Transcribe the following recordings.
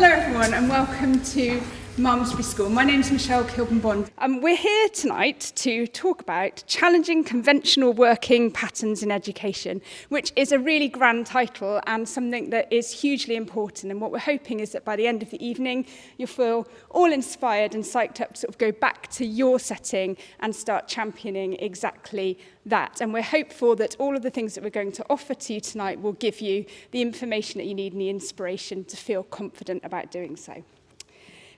Hello everyone and welcome to Malmesbury School. My name is Michelle Kilburn-Bond. We're here tonight to talk about challenging conventional working patterns in education, which is a really grand title and something that is hugely important. And what we're hoping is that by the end of the evening, you'll feel all inspired and psyched up to sort of go back to your setting and start championing exactly that. And we're hopeful that all of the things that we're going to offer to you tonight will give you the information that you need and the inspiration to feel confident about doing so.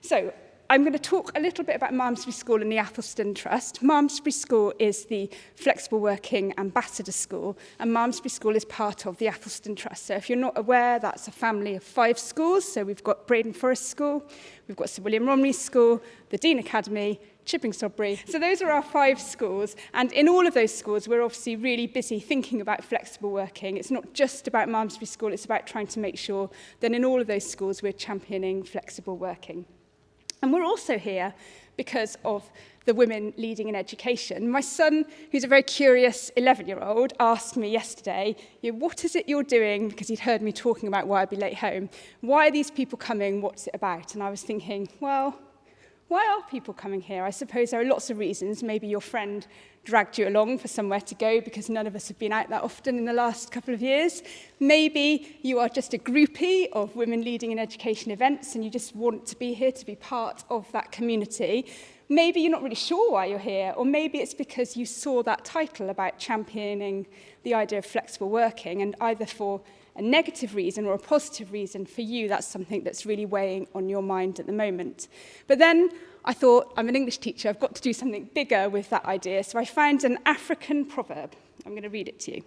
So, I'm going to talk a little bit about Malmesbury School and the Athelstan Trust. Malmesbury School is the Flexible Working Ambassador School, and Malmesbury School is part of the Athelstan Trust. So if you're not aware, that's a family of 5 schools. So we've got Braden Forest School, we've got Sir William Romney School, the Dean Academy, Chipping Sodbury. So those are our 5 schools, and in all of those schools we're obviously really busy thinking about flexible working. It's not just about Malmesbury School, it's about trying to make sure that in all of those schools we're championing flexible working. And we're also here because of the women leading in education. My son, who's a very curious 11-year-old, asked me yesterday, what is it you're doing? Because he'd heard me talking about why I'd be late home. Why are these people coming? What's it about? And I was thinking, well, why are people coming here? I suppose there are lots of reasons. Maybe your friend dragged you along for somewhere to go because none of us have been out that often in the last couple of years. Maybe you are just a groupie of women leading in education events and you just want to be here to be part of that community. Maybe you're not really sure why you're here, or maybe it's because you saw that title about championing the idea of flexible working, and either for a negative reason or a positive reason for you, that's something that's really weighing on your mind at the moment. But then I thought, I'm an English teacher, I've got to do something bigger with that idea. So I found an African proverb. I'm going to read it to you.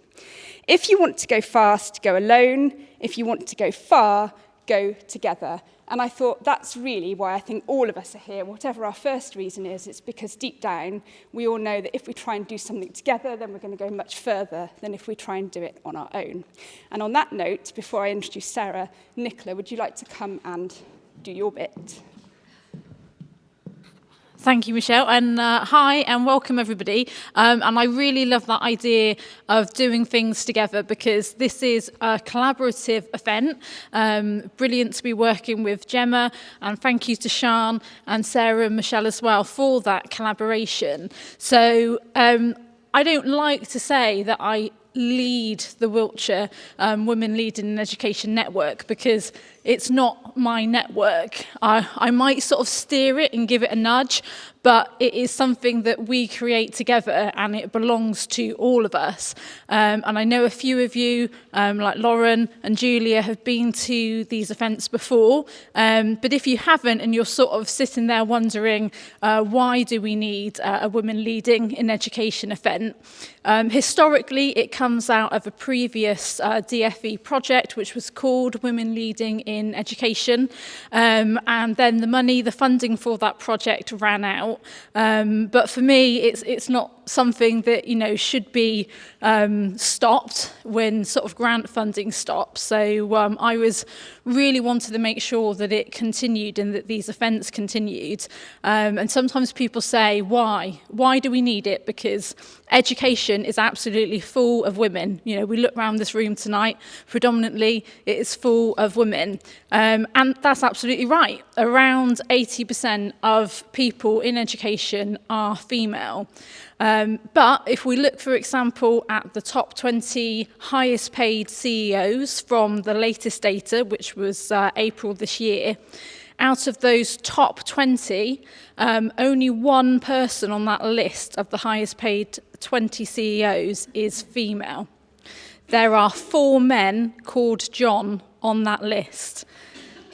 If you want to go fast, go alone. If you want to go far, go together. And I thought that's really why I think all of us are here. Whatever our first reason is, it's because deep down we all know that if we try and do something together, then we're going to go much further than if we try and do it on our own. And on that note, before I introduce Sarah, Nicola, would you like to come and do your bit? Thank you, Michelle, and hi and welcome everybody. And I really love that idea of doing things together because this is a collaborative event. Brilliant to be working with Gemma, and thank you to Sian and Sarah and Michelle as well for that collaboration. So I don't like to say that I lead the Wiltshire Women Leading in Education Network because it's not my network. I might sort of steer it and give it a nudge, but it is something that we create together and it belongs to all of us. And I know a few of you, like Lauren and Julia, have been to these events before. But if you haven't and you're sort of sitting there wondering, why do we need a Women Leading in Education event? Historically, it comes out of a previous DFE project, which was called Women Leading in Education. And then the funding for that project ran out. But for me, it's not something that, should be stopped when sort of grant funding stops. So I really wanted to make sure that it continued and that these events continued. And sometimes people say, why? Why do we need it? Because education is absolutely full of women. We look around this room tonight, predominantly it is full of women. And that's absolutely right. Around 80% of people in education are female. But if we look, for example, at the top 20 highest paid CEOs from the latest data, which was April this year, out of those top 20, only one person on that list of the highest paid 20 CEOs is female. There are 4 men called John on that list.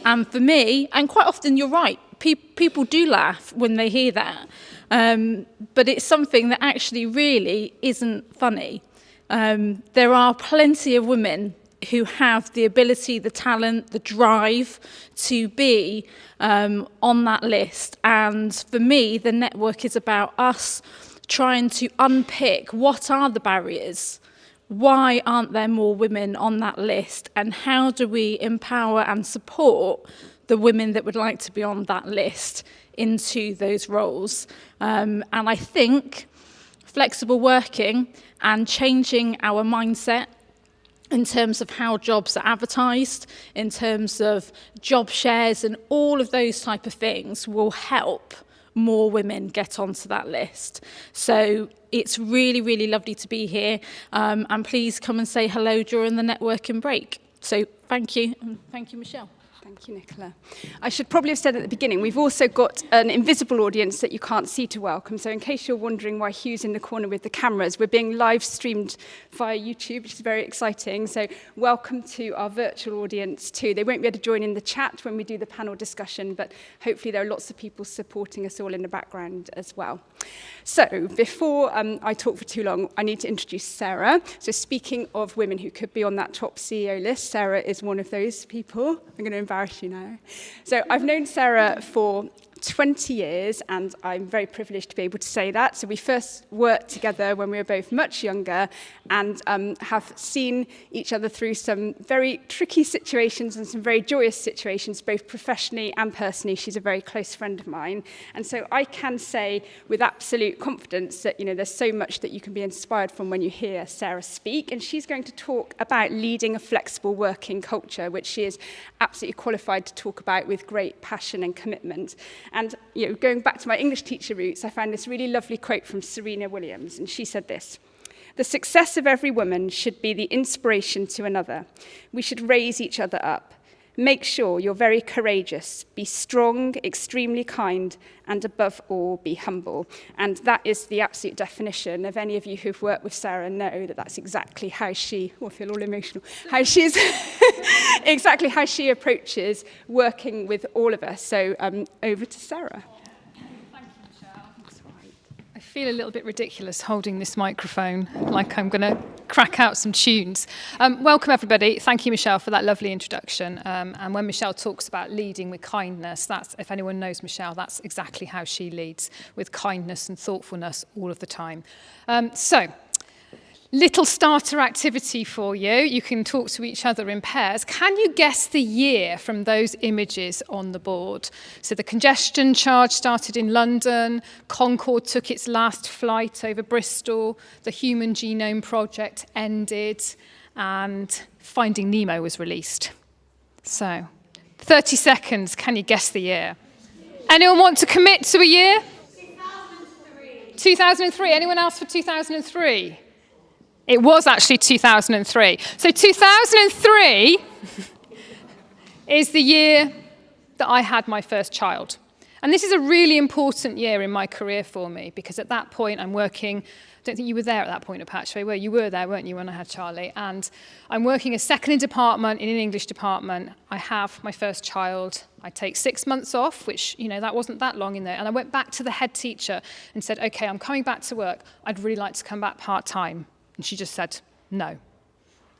And for me, and quite often you're right, people do laugh when they hear that. But it's something that actually really isn't funny. There are plenty of women who have the ability, the talent, the drive to be on that list. And for me, the network is about us trying to unpick what are the barriers, why aren't there more women on that list, and how do we empower and support the women that would like to be on that list into those roles. And I think flexible working and changing our mindset in terms of how jobs are advertised, in terms of job shares, and all of those type of things will help more women get onto that list. So it's really, really lovely to be here, and please come and say hello during the networking break. So thank you, and thank you, Michelle. Thank you, Nicola. I should probably have said at the beginning, we've also got an invisible audience that you can't see to welcome. So in case you're wondering why Hugh's in the corner with the cameras, we're being live streamed via YouTube, which is very exciting. So welcome to our virtual audience too. They won't be able to join in the chat when we do the panel discussion, but hopefully there are lots of people supporting us all in the background as well. So before I talk for too long, I need to introduce Sarah. So speaking of women who could be on that top CEO list, Sarah is one of those people. I'm going to embarrass you now. So I've known Sarah for 20 years, and I'm very privileged to be able to say that. So we first worked together when we were both much younger, and have seen each other through some very tricky situations and some very joyous situations, both professionally and personally. She's a very close friend of mine. And so I can say with absolute confidence that, you know, there's so much that you can be inspired from when you hear Sarah speak. And she's going to talk about leading a flexible working culture, which she is absolutely qualified to talk about with great passion and commitment. And, you know, going back to my English teacher roots, I found this really lovely quote from Serena Williams, and she said this: "The success of every woman should be the inspiration to another. We should raise each other up. Make sure you're very courageous, be strong, extremely kind, and above all, be humble." And that is the absolute definition of any of you who've worked with Sarah know that that's exactly how she, I feel all emotional, how she's, exactly how she approaches working with all of us. So over to Sarah. I feel a little bit ridiculous holding this microphone, like I'm going to crack out some tunes. Welcome, everybody. Thank you, Michelle, for that lovely introduction. And when Michelle talks about leading with kindness, that's, if anyone knows Michelle, that's exactly how she leads, with kindness and thoughtfulness all of the time. So, little starter activity for you. You can talk to each other in pairs. Can you guess the year from those images on the board? So the congestion charge started in London, Concorde took its last flight over Bristol, the Human Genome Project ended, and Finding Nemo was released. So, 30 seconds, can you guess the year? Anyone want to commit to a year? 2003. 2003, anyone else for 2003? It was actually 2003. So 2003 is the year that I had my first child. And this is a really important year in my career for me, because at that point I'm working, I don't think you were there at that point, Apache, were you? You were there, weren't you, when I had Charlie? And I'm working as second in department in an English department. I have my first child. I take 6 months off, which, you know, that wasn't that long in there. And I went back to the head teacher and said, okay, I'm coming back to work. I'd really like to come back part-time. And she just said, no.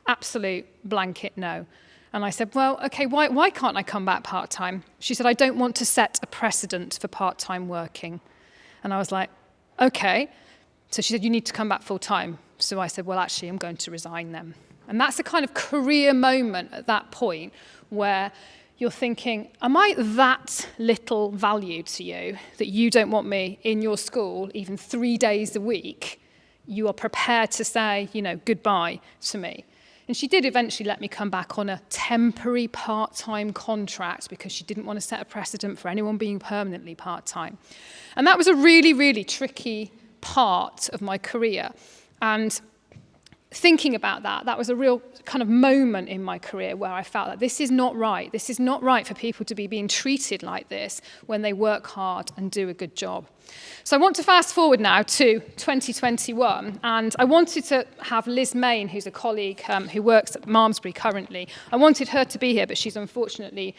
Absolute blanket no. And I said, well, okay, why can't I come back part-time? She said, I don't want to set a precedent for part-time working. And I was like, okay. So she said, you need to come back full-time. So I said, well, actually, I'm going to resign then. And that's a kind of career moment at that point where you're thinking, am I that little value to you that you don't want me in your school even 3 days a week? You are prepared to say, you know, goodbye to me. And she did eventually let me come back on a temporary part-time contract because she didn't want to set a precedent for anyone being permanently part-time. And that was a really, really tricky part of my career. And thinking about that, that was a real kind of moment in my career where I felt that this is not right. This is not right for people to be being treated like this when they work hard and do a good job. So I want to fast forward now to 2021, and I wanted to have Liz Main, who's a colleague who works at Malmesbury currently. I wanted her to be here, but she's unfortunately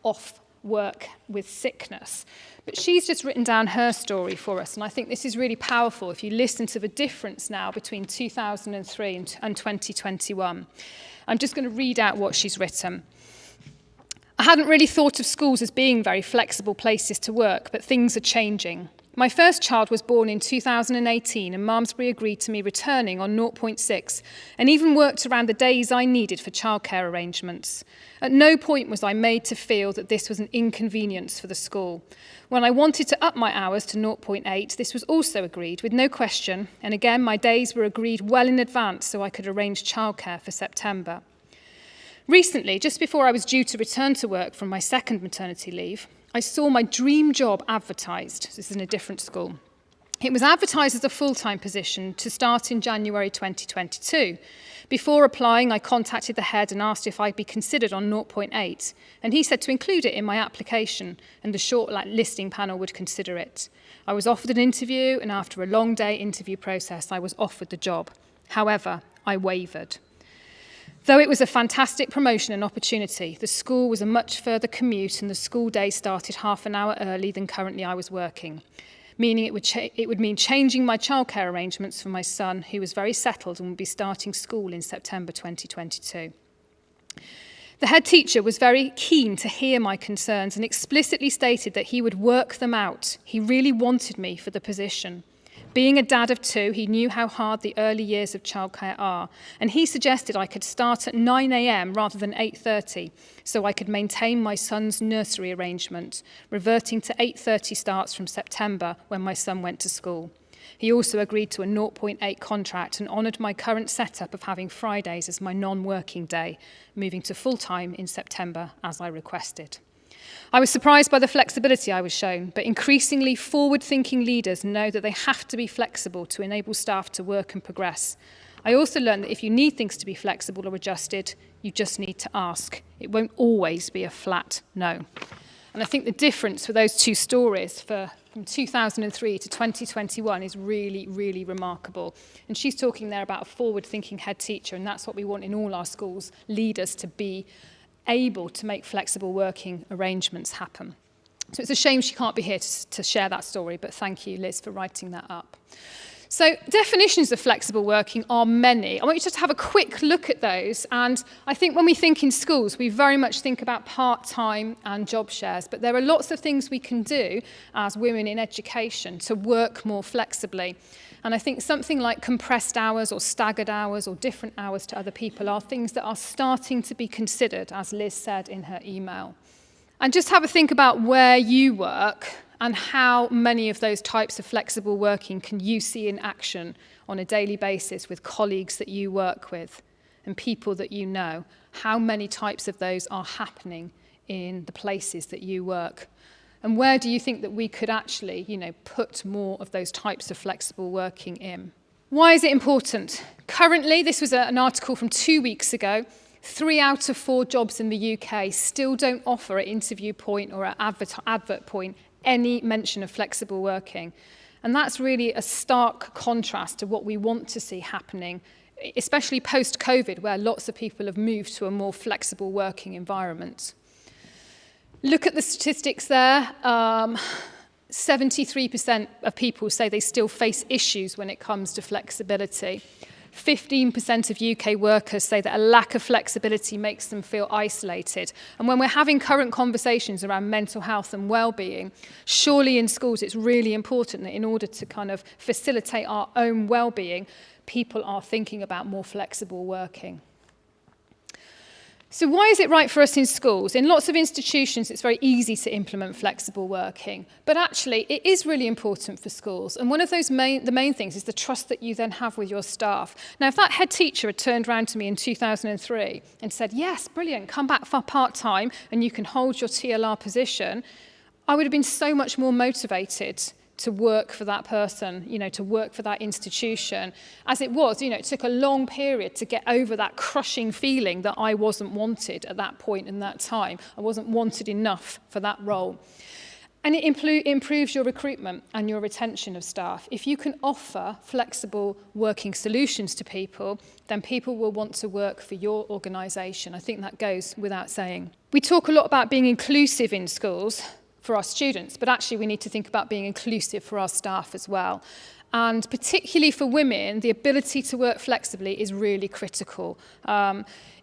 off work with sickness. But she's just written down her story for us, and I think this is really powerful if you listen to the difference now between 2003 and 2021. I'm just going to read out what she's written. I hadn't really thought of schools as being very flexible places to work, but things are changing. My first child was born in 2018 and Malmesbury agreed to me returning on 0.6 and even worked around the days I needed for childcare arrangements. At no point was I made to feel that this was an inconvenience for the school. When I wanted to up my hours to 0.8, this was also agreed with no question, and again my days were agreed well in advance so I could arrange childcare for September. Recently, just before I was due to return to work from my second maternity leave, I saw my dream job advertised. This is in a different school. It was advertised as a full-time position to start in January 2022. Before applying, I contacted the head and asked if I'd be considered on 0.8, and he said to include it in my application, and the shortlisting panel would consider it. I was offered an interview, and after a long day interview process, I was offered the job. However, I wavered. Though it was a fantastic promotion and opportunity, the school was a much further commute and the school day started half an hour early than currently I was working, meaning it would mean changing my childcare arrangements for my son, who was very settled and would be starting school in September 2022. The head teacher was very keen to hear my concerns and explicitly stated that he would work them out. He really wanted me for the position. Being a dad of two, he knew how hard the early years of childcare are, and he suggested I could start at 9 a.m. rather than 8:30, so I could maintain my son's nursery arrangement, reverting to 8:30 starts from September when my son went to school. He also agreed to a 0.8 contract and honoured my current setup of having Fridays as my non-working day, moving to full-time in September as I requested. I was surprised by the flexibility I was shown, but increasingly forward-thinking leaders know that they have to be flexible to enable staff to work and progress. I also learned that if you need things to be flexible or adjusted, you just need to ask. It won't always be a flat no. And I think the difference for those two stories from 2003 to 2021 is really, really remarkable. And she's talking there about a forward-thinking head teacher, and that's what we want in all our schools, leaders to be able to make flexible working arrangements happen. So it's a shame she can't be here to share that story, but thank you, Liz, for writing that up. So definitions of flexible working are many. I want you just to have a quick look at those. And I think when we think in schools, we very much think about part-time and job shares, but there are lots of things we can do as women in education to work more flexibly. And I think something like compressed hours or staggered hours or different hours to other people are things that are starting to be considered, as Liz said in her email. And just have a think about where you work and how many of those types of flexible working can you see in action on a daily basis with colleagues that you work with and people that you know. How many types of those are happening in the places that you work? And where do you think that we could actually, put more of those types of flexible working in? Why is it important? Currently, this was an article from 2 weeks ago, 3 out of 4 jobs in the UK still don't offer at interview point or at advert point any mention of flexible working. And that's really a stark contrast to what we want to see happening, especially post-COVID, where lots of people have moved to a more flexible working environment. Look at the statistics there. 73% of people say they still face issues when it comes to flexibility. 15% of UK workers say that a lack of flexibility makes them feel isolated. And when we're having current conversations around mental health and well-being, surely in schools it's really important that in order to kind of facilitate our own well-being, people are thinking about more flexible working. So why is it right for us in schools? In lots of institutions, it's very easy to implement flexible working. But actually, it is really important for schools. And one of the main things is the trust that you then have with your staff. Now, if that head teacher had turned around to me in 2003 and said, yes, brilliant, come back for part-time and you can hold your TLR position, I would have been so much more motivated to work for that person, to work for that institution. As it was, it took a long period to get over that crushing feeling that I wasn't wanted at that point in that time. I wasn't wanted enough for that role. And it improves your recruitment and your retention of staff. If you can offer flexible working solutions to people, then people will want to work for your organisation. I think that goes without saying. We talk a lot about being inclusive in schools for our students, but actually we need to think about being inclusive for our staff as well. And particularly for women, the ability to work flexibly is really critical.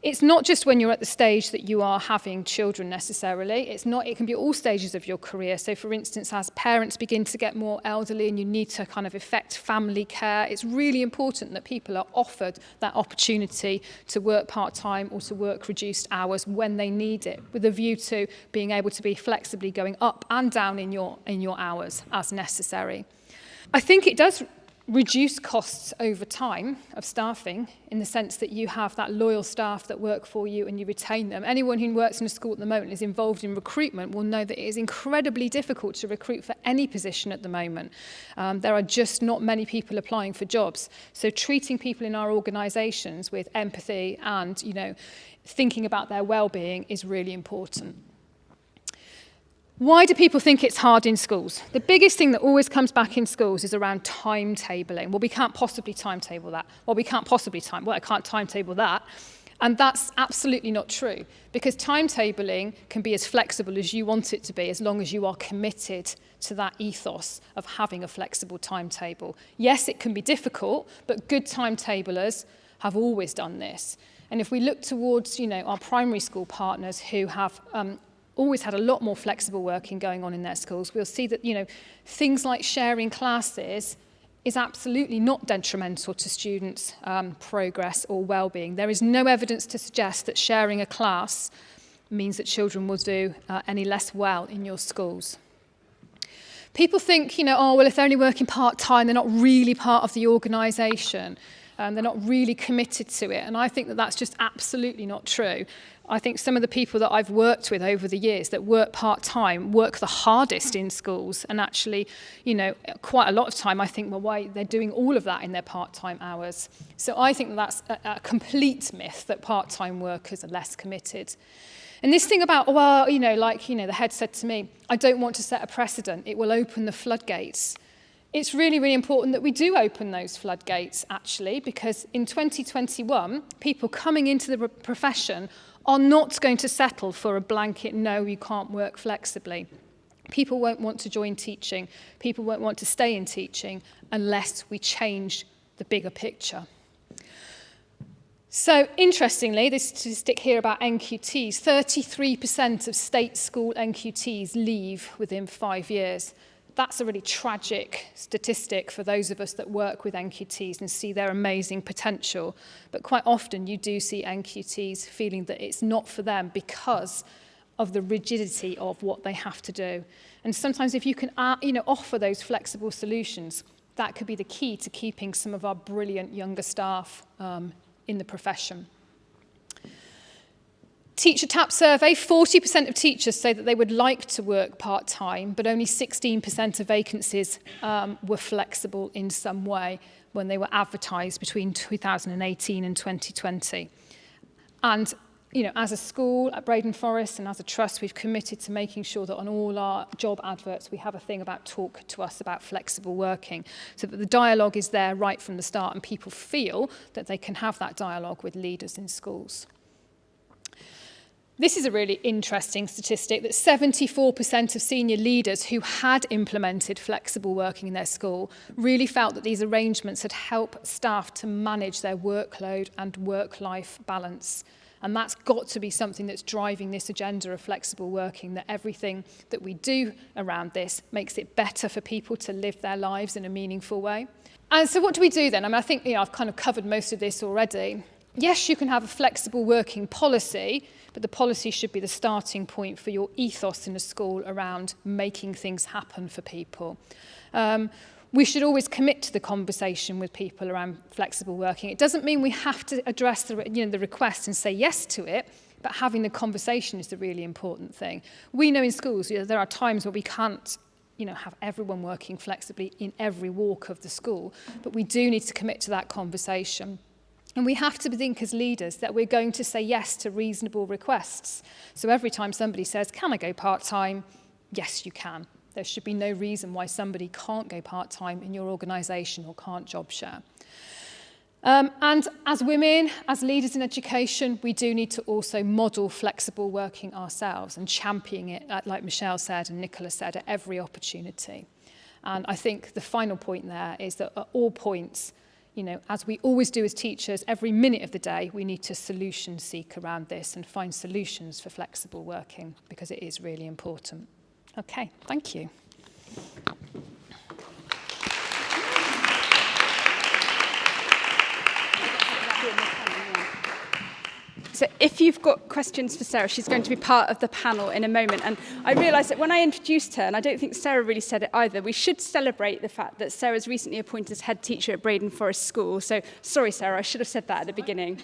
It's not just when you're at the stage that you are having children necessarily. It can be all stages of your career. So for instance, as parents begin to get more elderly and you need to kind of effect family care, it's really important that people are offered that opportunity to work part-time or to work reduced hours when they need it, with a view to being able to be flexibly going up and down in your hours as necessary. I think it does reduce costs over time of staffing, in the sense that you have that loyal staff that work for you and you retain them. Anyone who works in a school at the moment and is involved in recruitment will know that it is incredibly difficult to recruit for any position at the moment. There are just not many people applying for jobs. So treating people in our organisations with empathy and, thinking about their well-being is really important. Why do people think it's hard in schools? The biggest thing that always comes back in schools is around timetabling. Well, we can't possibly timetable that. I can't timetable that. And that's absolutely not true, because timetabling can be as flexible as you want it to be, as long as you are committed to that ethos of having a flexible timetable. Yes, it can be difficult, but good timetablers have always done this. And if we look towards, our primary school partners who have always had a lot more flexible working going on in their schools, we'll see that, things like sharing classes is absolutely not detrimental to students' progress or well-being. There is no evidence to suggest that sharing a class means that children will do any less well in your schools. People think, if they're only working part-time, they're not really part of the organisation. They're not really committed to it. And I think that that's just absolutely not true. I think some of the people that I've worked with over the years that work part-time work the hardest in schools. And actually, quite a lot of time I think, well, why they're doing all of that in their part-time hours. So I think that's a complete myth that part-time workers are less committed. And this thing about, the head said to me, I don't want to set a precedent. It will open the floodgates. It's really, really important that we do open those floodgates, actually, because in 2021, people coming into the profession are not going to settle for a blanket, no, you can't work flexibly. People won't want to join teaching. People won't want to stay in teaching unless we change the bigger picture. So, interestingly, this statistic here about NQTs, 33% of state school NQTs leave within 5 years. That's a really tragic statistic for those of us that work with NQTs and see their amazing potential. But quite often you do see NQTs feeling that it's not for them because of the rigidity of what they have to do. And sometimes if you can offer those flexible solutions, that could be the key to keeping some of our brilliant younger staff in the profession. Teacher TAP survey, 40% of teachers say that they would like to work part-time, but only 16% of vacancies were flexible in some way when they were advertised between 2018 and 2020. And, as a school at Braden Forest and as a trust, we've committed to making sure that on all our job adverts, we have a thing about talk to us about flexible working, so that the dialogue is there right from the start and people feel that they can have that dialogue with leaders in schools. This is a really interesting statistic that 74% of senior leaders who had implemented flexible working in their school really felt that these arrangements had helped staff to manage their workload and work-life balance. And that's got to be something that's driving this agenda of flexible working, that everything that we do around this makes it better for people to live their lives in a meaningful way. And so what do we do then? I think I've kind of covered most of this already. Yes, you can have a flexible working policy, but the policy should be the starting point for your ethos in a school around making things happen for people. We should always commit to the conversation with people around flexible working. It doesn't mean we have to address the request and say yes to it, but having the conversation is the really important thing. We know in schools there are times where we can't have everyone working flexibly in every walk of the school, but we do need to commit to that conversation. And we have to think as leaders that we're going to say yes to reasonable requests. So every time somebody says, can I go part-time? Yes, you can. There should be no reason why somebody can't go part-time in your organisation or can't job share. And as women, as leaders in education, we do need to also model flexible working ourselves and championing it, like Michelle said and Nicola said, at every opportunity. And I think the final point there is that at all points, as we always do as teachers, every minute of the day, we need to solution seek around this and find solutions for flexible working, because it is really important. Okay, thank you. So if you've got questions for Sarah, she's going to be part of the panel in a moment. And I realised that when I introduced her, and I don't think Sarah really said it either, we should celebrate the fact that Sarah's recently appointed as head teacher at Braden Forest School. So sorry, Sarah, I should have said that at the beginning.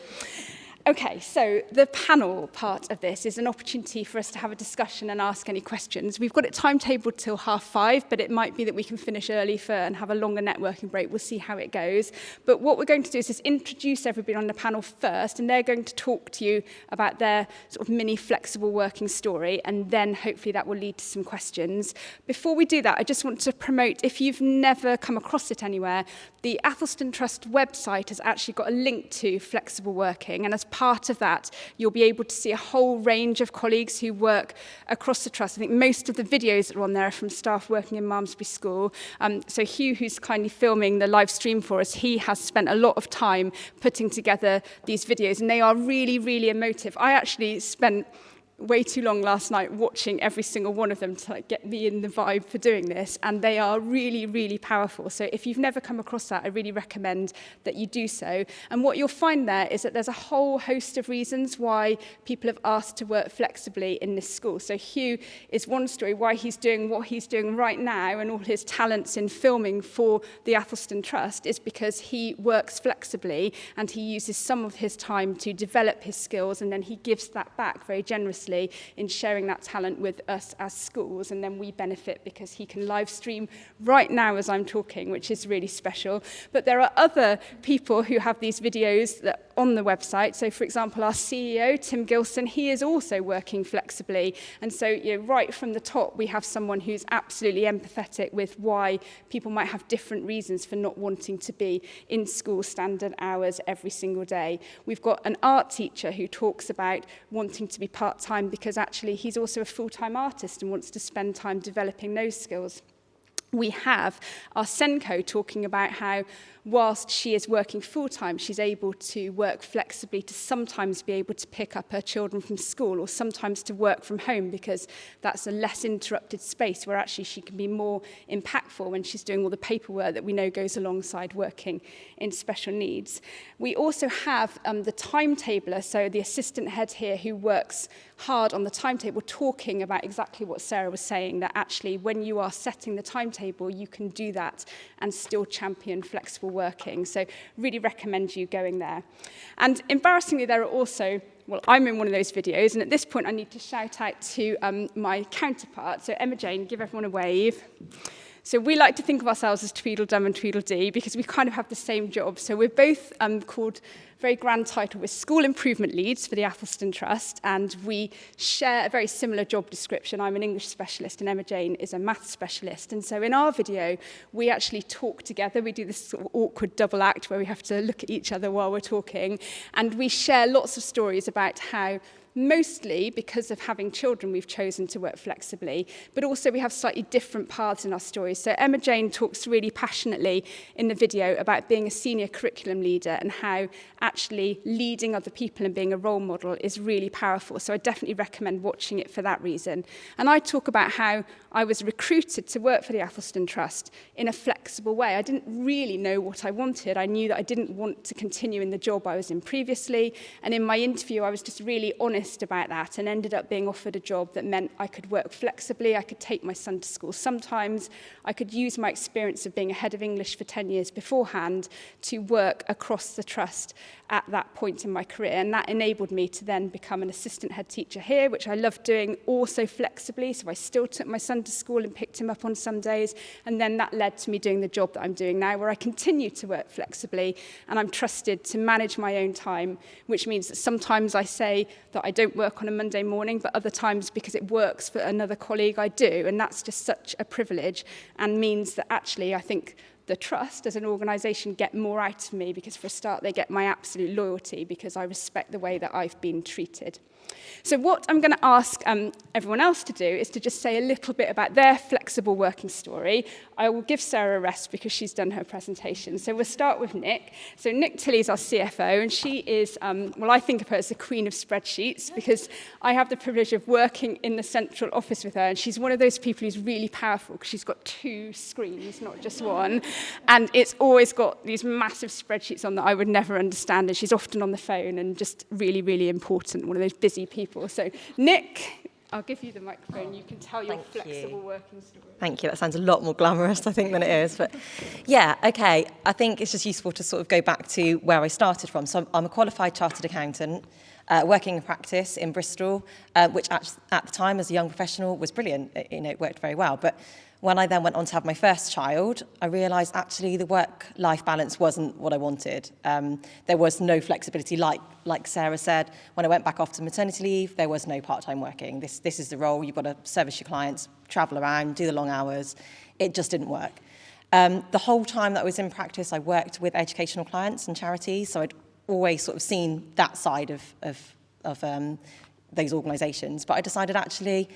Okay, so the panel part of this is an opportunity for us to have a discussion and ask any questions. We've got it timetabled till 5:30, but it might be that we can finish early and have a longer networking break. We'll see how it goes. But what we're going to do is just introduce everybody on the panel first, and they're going to talk to you about their sort of mini flexible working story, and then hopefully that will lead to some questions. Before we do that, I just want to promote, if you've never come across it anywhere, the Athelston Trust website has actually got a link to flexible working, and as part of that, you'll be able to see a whole range of colleagues who work across the Trust. I think most of the videos that are on there are from staff working in Malmesbury School. So Hugh, who's kindly filming the live stream for us, he has spent a lot of time putting together these videos, and they are really, really emotive. I actually spent way too long last night watching every single one of them to get me in the vibe for doing this, and they are really, really powerful. So if you've never come across that, I really recommend that you do so. And what you'll find there is that there's a whole host of reasons why people have asked to work flexibly in this school. So Hugh is one story why he's doing what he's doing right now, and all his talents in filming for the Athelston Trust is because he works flexibly and he uses some of his time to develop his skills, and then he gives that back very generously in sharing that talent with us as schools, and then we benefit because he can live stream right now as I'm talking, which is really special. But there are other people who have these videos that on the website. So for example, our CEO, Tim Gilson, he is also working flexibly. And so right from the top, we have someone who's absolutely empathetic with why people might have different reasons for not wanting to be in school standard hours every single day. We've got an art teacher who talks about wanting to be part-time because actually he's also a full-time artist and wants to spend time developing those skills. We have our Senko talking about how whilst she is working full-time, she's able to work flexibly to sometimes be able to pick up her children from school or sometimes to work from home, because that's a less interrupted space where actually she can be more impactful when she's doing all the paperwork that we know goes alongside working in special needs. We also have the timetabler, so the assistant head here who works hard on the timetable, talking about exactly what Sarah was saying, that actually when you are setting the timetable, you can do that and still champion flexible working. So really recommend you going there. And embarrassingly, there are also, well, I'm in one of those videos, and at this point I need to shout out to my counterpart. So Emma Jane, give everyone a wave. So we like to think of ourselves as Tweedledum and Tweedledee because we kind of have the same job. So we're both called, very grand title, we're School Improvement Leads for the Athelston Trust, and we share a very similar job description. I'm an English specialist and Emma Jane is a maths specialist. And so in our video, we actually talk together. We do this sort of awkward double act where we have to look at each other while we're talking, and we share lots of stories about how mostly because of having children, we've chosen to work flexibly, but also we have slightly different paths in our stories. So Emma Jane talks really passionately in the video about being a senior curriculum leader and how actually leading other people and being a role model is really powerful. So I definitely recommend watching it for that reason. And I talk about how I was recruited to work for the Athelston Trust in a flexible way. I didn't really know what I wanted. I knew that I didn't want to continue in the job I was in previously. And in my interview, I was just really honest about that and ended up being offered a job that meant I could work flexibly. I could take my son to school sometimes. I could use my experience of being a head of English for 10 years beforehand to work across the trust at that point in my career. And that enabled me to then become an assistant head teacher here, which I loved doing also flexibly. So I still took my son to school and picked him up on some days. And then that led to me doing the job that I'm doing now, where I continue to work flexibly and I'm trusted to manage my own time, which means that sometimes I say that I don't work on a Monday morning, but other times because it works for another colleague, I do. And that's just such a privilege and means that actually I think the Trust as an organisation get more out of me because for a start they get my absolute loyalty because I respect the way that I've been treated. So what I'm going to ask everyone else to do is to just say a little bit about their flexible working story. I will give Sarah a rest because she's done her presentation. So we'll start with Nick. So Nick Tilley is our CFO, and she is, well, I think of her as the queen of spreadsheets because I have the privilege of working in the central office with her, and she's one of those people who's really powerful because she's got 2 screens, not just one, and it's always got these massive spreadsheets on that I would never understand, and she's often on the phone and just really, really important, one of those busy people. So, Nick, I'll give you the microphone. You can tell your flexible working story. Thank you. That sounds a lot more glamorous, I think, than it is. But yeah, okay. I think it's just useful to sort of go back to where I started from. So I'm a qualified chartered accountant, working in practice in Bristol, which at the time as a young professional was brilliant. It worked very well. But when I then went on to have my first child, I realised actually the work-life balance wasn't what I wanted. There was no flexibility, like Sarah said. When I went back after maternity leave, there was no part-time working. This is the role. You've got to service your clients, travel around, do the long hours. It just didn't work. The whole time that I was in practice, I worked with educational clients and charities, so I'd always sort of seen that side of those organisations. But I decided actually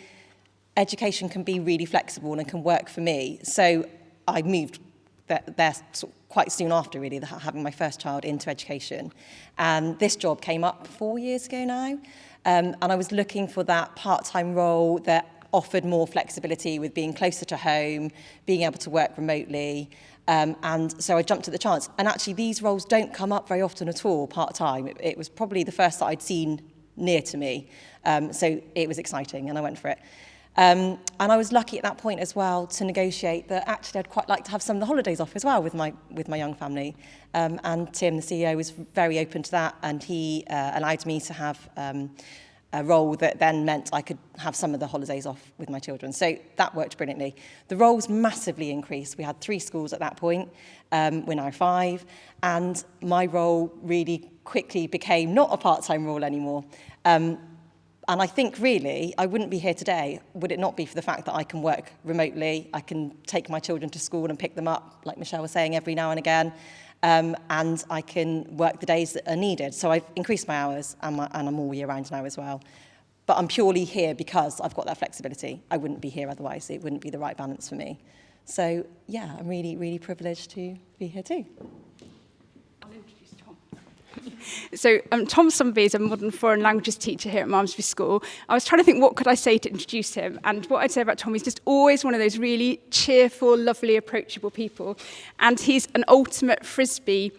education can be really flexible and can work for me. So I moved there sort of quite soon after, really, having my first child into education. And this job came up 4 years ago now. And I was looking for that part-time role that offered more flexibility with being closer to home, being able to work remotely. And so I jumped at the chance. And actually, these roles don't come up very often at all, part-time. It was probably the first that I'd seen near to me. So it was exciting, and I went for it. And I was lucky at that point as well to negotiate that actually I'd quite like to have some of the holidays off as well with my young family. And Tim, the CEO, was very open to that, and he allowed me to have a role that then meant I could have some of the holidays off with my children. So that worked brilliantly. The roles massively increased. We had 3 schools at that point. We're now 5. And my role really quickly became not a part-time role anymore. And I think, really, I wouldn't be here today would it not be for the fact that I can work remotely. I can take my children to school and pick them up, like Michelle was saying, every now and again. And I can work the days that are needed. So I've increased my hours, and I'm all year round now as well. But I'm purely here because I've got that flexibility. I wouldn't be here otherwise. It wouldn't be the right balance for me. So, yeah, I'm really, really privileged to be here too. I'll introduce Tom. So Tom Summerby is a modern foreign languages teacher here at Malmesbury School. I was trying to think what could I say to introduce him, and what I'd say about Tom is just always one of those really cheerful, lovely, approachable people. And he's an ultimate Frisbee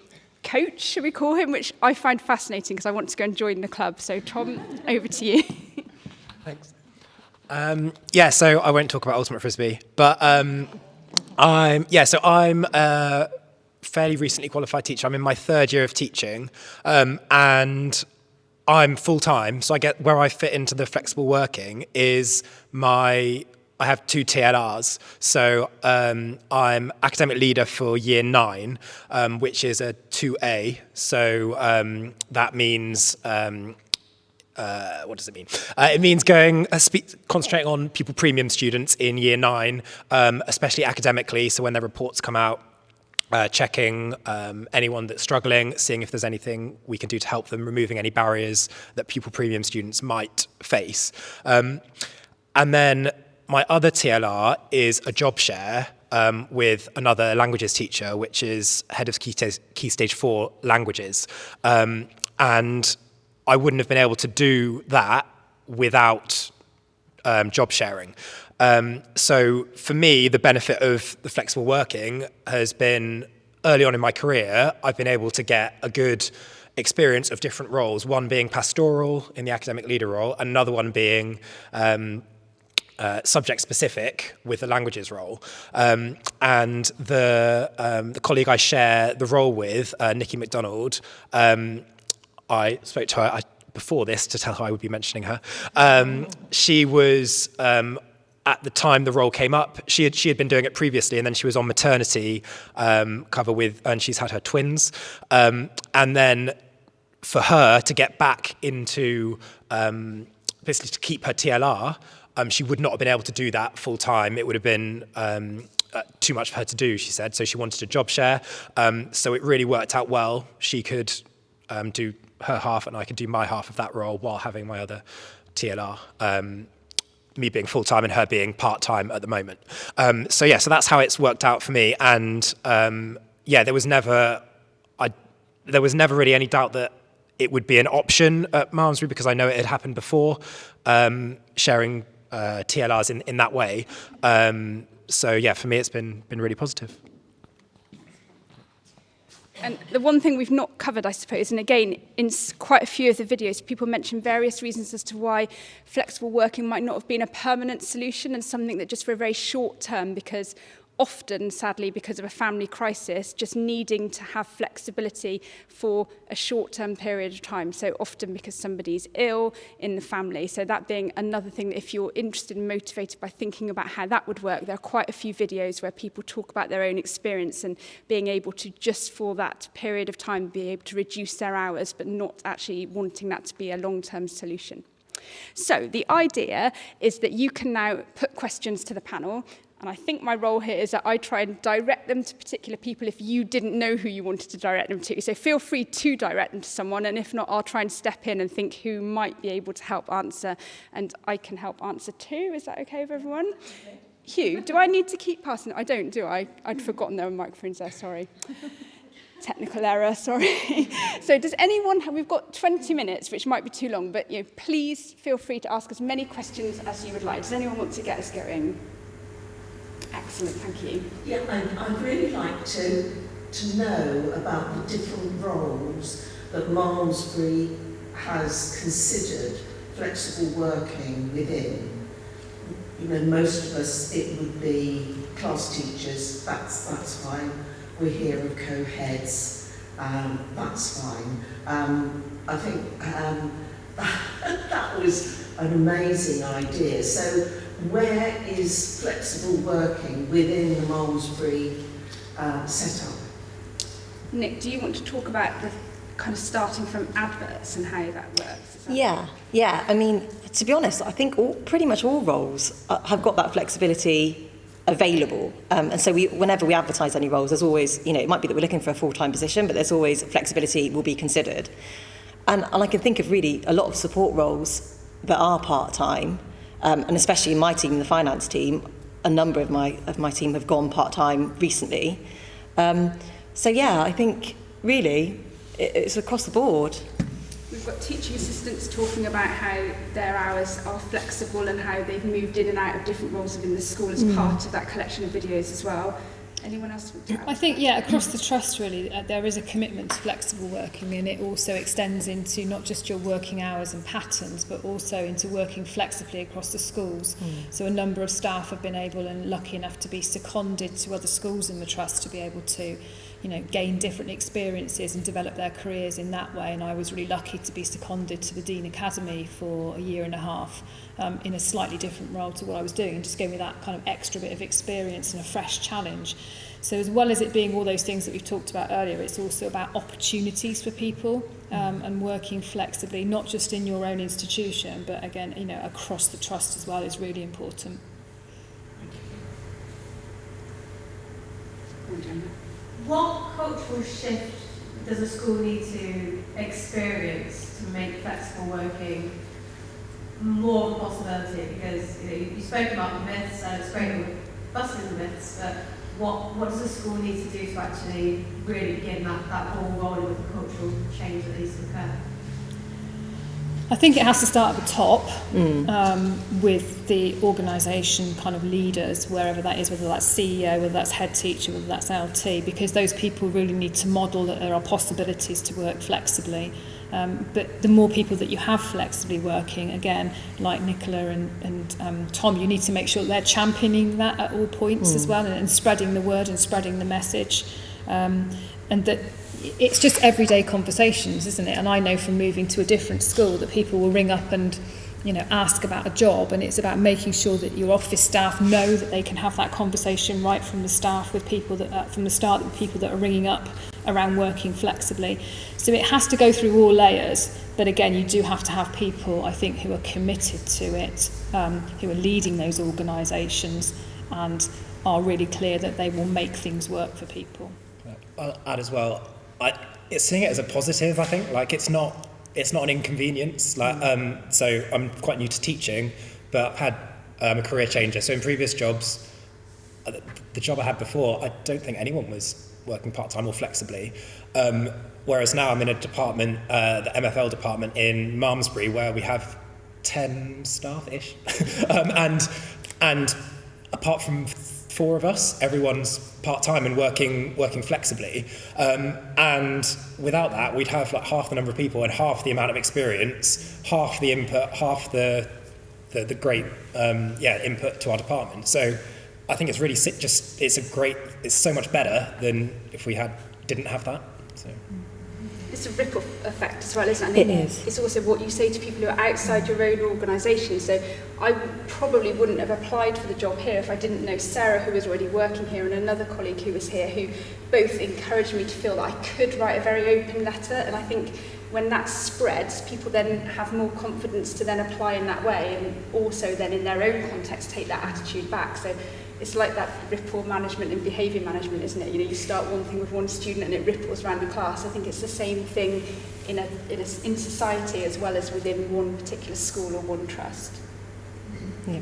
coach, should we call him, which I find fascinating because I want to go and join the club. So Tom, over to you. Thanks. So I won't talk about Ultimate Frisbee, but I'm a fairly recently qualified teacher. I'm in my 3rd year of teaching, and I'm full-time, so I get where I fit into the flexible working is I have 2 TLRs. So I'm academic leader for year 9, which is a 2A. So that means what does it mean? It means concentrating on pupil premium students in year 9, especially academically. So when their reports come out, checking anyone that's struggling, seeing if there's anything we can do to help them, removing any barriers that pupil premium students might face. And then my other TLR is a job share with another languages teacher, which is head of Key Stage 4 languages. And I wouldn't have been able to do that without job sharing. So for me, the benefit of the flexible working has been early on in my career, I've been able to get a good experience of different roles, one being pastoral in the academic leader role, another one being subject specific with the languages role. And the colleague I share the role with, Nikki McDonald, I spoke to her before this to tell her I would be mentioning her. She was, at the time the role came up, she had been doing it previously, and then she was on maternity cover with, and she's had her twins. And then for her to get back into, basically to keep her TLR, she would not have been able to do that full time. It would have been too much for her to do, she said. So she wanted a job share. So it really worked out well. She could do her half and I could do my half of that role while having my other TLR. Me being full-time and her being part-time at the moment. So that's how it's worked out for me. And there was never really any doubt that it would be an option at Malmesbury because I know it had happened before, sharing TLRs in that way. For me, it's been really positive. And the one thing we've not covered, I suppose, and again, in quite a few of the videos, people mention various reasons as to why flexible working might not have been a permanent solution and something that just for a very short term, because often, sadly, because of a family crisis, just needing to have flexibility for a short-term period of time. So often because somebody's ill in the family. So that being another thing that if you're interested and motivated by thinking about how that would work, there are quite a few videos where people talk about their own experience and being able to just for that period of time be able to reduce their hours, but not actually wanting that to be a long-term solution. So the idea is that you can now put questions to the panel. And I think my role here is that I try and direct them to particular people if you didn't know who you wanted to direct them to. So feel free to direct them to someone, and if not, I'll try and step in and think who might be able to help answer, and I can help answer too. Is that okay with everyone? Okay. Hugh, do I need to keep passing it? I don't, do I? I'd forgotten there were microphones there, sorry. Technical error, sorry. So does anyone we've got 20 minutes, which might be too long, but please feel free to ask as many questions as you would like. Does anyone want to get us going? Excellent, thank you. Yeah, I'd really like to know about the different roles that Malmesbury has considered flexible working within. Most of us, it would be class teachers, that's fine. We hear of co-heads, that's fine. I think that was an amazing idea. So where is flexible working within the Malmesbury setup? Nick, do you want to talk about the kind of starting from adverts and how that works? Yeah. I mean, to be honest, I think pretty much all roles have got that flexibility available. And so whenever we advertise any roles, there's always, it might be that we're looking for a full-time position, but there's always flexibility will be considered. And I can think of really a lot of support roles that are part-time. And especially in my team, the finance team, a number of my team have gone part-time recently. I think really it's across the board. We've got teaching assistants talking about how their hours are flexible and how they've moved in and out of different roles within the school as part of that collection of videos as well. Anyone else want to add? I think, across the trust really, there is a commitment to flexible working, and it also extends into not just your working hours and patterns, but also into working flexibly across the schools. So a number of staff have been able and lucky enough to be seconded to other schools in the trust to be able to gain different experiences and develop their careers in that way. And I was really lucky to be seconded to the Dean Academy for a year and a half in a slightly different role to what I was doing, and just gave me that kind of extra bit of experience and a fresh challenge. So as well as it being all those things that we've talked about earlier, it's also about opportunities for people and working flexibly, not just in your own institution, but again, across the trust as well is really important. What cultural shift does a school need to experience to make flexible working more of a possibility? Because you spoke about the myths, and it's great that we're busting the myths, but what does a school need to do to actually really begin that ball rolling with the cultural change that needs to occur? I think it has to start at the top with the organisation kind of leaders, wherever that is, whether that's CEO, whether that's head teacher, whether that's LT, because those people really need to model that there are possibilities to work flexibly. But the more people that you have flexibly working, again, like Nicola and Tom, you need to make sure that they're championing that at all points as well, and spreading the word and spreading the message. And that it's just everyday conversations, isn't it? And I know from moving to a different school that people will ring up and ask about a job, and it's about making sure that your office staff know that they can have that conversation right from the staff with people that from the start with people that are ringing up around working flexibly. So it has to go through all layers, but again, you do have to have people, I think, who are committed to it, who are leading those organisations and are really clear that they will make things work for people. I'll add as well, seeing it as a positive, I think, it's not it's not an inconvenience. Like, so I'm quite new to teaching, but I've had a career changer. So in previous jobs, the job I had before, I don't think anyone was working part-time or flexibly. Whereas now I'm in a department, the MFL department in Malmesbury, where we have 10 staff-ish. and apart from 4 of us, everyone's part-time and working flexibly. And without that, we'd have like half the number of people and half the amount of experience, half the input, half the great input to our department. So I think it's really it's so much better than if we didn't have that. So. It's a ripple effect as well, isn't it? It is. It's also what you say to people who are outside your own organisation. So I probably wouldn't have applied for the job here if I didn't know Sarah, who was already working here, and another colleague who was here, who both encouraged me to feel that I could write a very open letter. And I think when that spreads, people then have more confidence to then apply in that way, and also then in their own context take that attitude back. So it's like that ripple management and behaviour management, isn't it? You know, you start one thing with one student and it ripples around the class. I think it's the same thing in society as well as within one particular school or one trust. Yeah.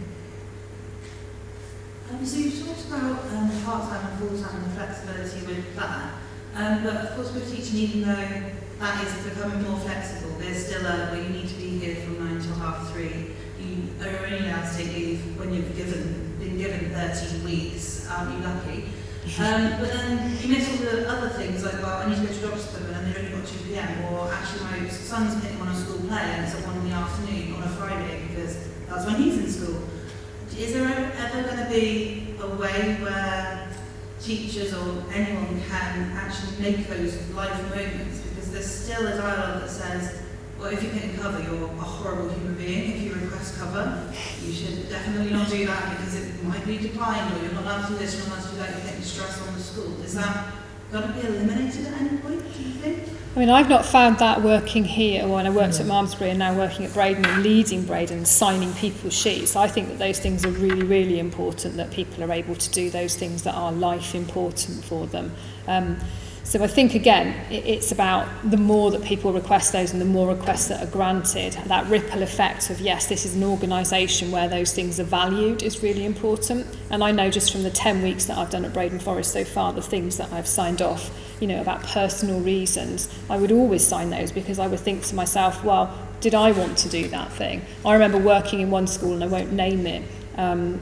So you've talked about part-time and full-time and the flexibility with that. But of course with teaching, even though that is becoming more flexible, there's still where you need to be here from 9 till 3:30. You are only allowed to take leave when you've been given 13 weeks. Aren't you lucky? But then you miss all the other things like, well, I need to go to doctor's appointment and they've only got 2 p.m. Or actually my son's putting on a school play and it's at 1 in the afternoon on a Friday because that's when he's in school. Is there ever going to be a way where teachers or anyone can actually make those life moments? Because there's still a dialogue that says, well, if you're getting cover, you're a horrible human being. If you request cover, you should definitely not do that because it might be declined, or you're not allowed to do this, you're not allowed to do that, you're getting stress on the school. Is that going to be eliminated at any point, do you think? I mean, I've not found that working here when I worked at Malmesbury and now working at Braden and leading Braden and signing people's sheets. I think that those things are really, really important, that people are able to do those things that are life important for them. So I think, again, it's about the more that people request those and the more requests that are granted, that ripple effect of, yes, this is an organisation where those things are valued is really important. And I know just from the 10 weeks that I've done at Braden Forest so far, the things that I've signed off, you know, about personal reasons, I would always sign those because I would think to myself, well, did I want to do that thing? I remember working in one school, and I won't name it,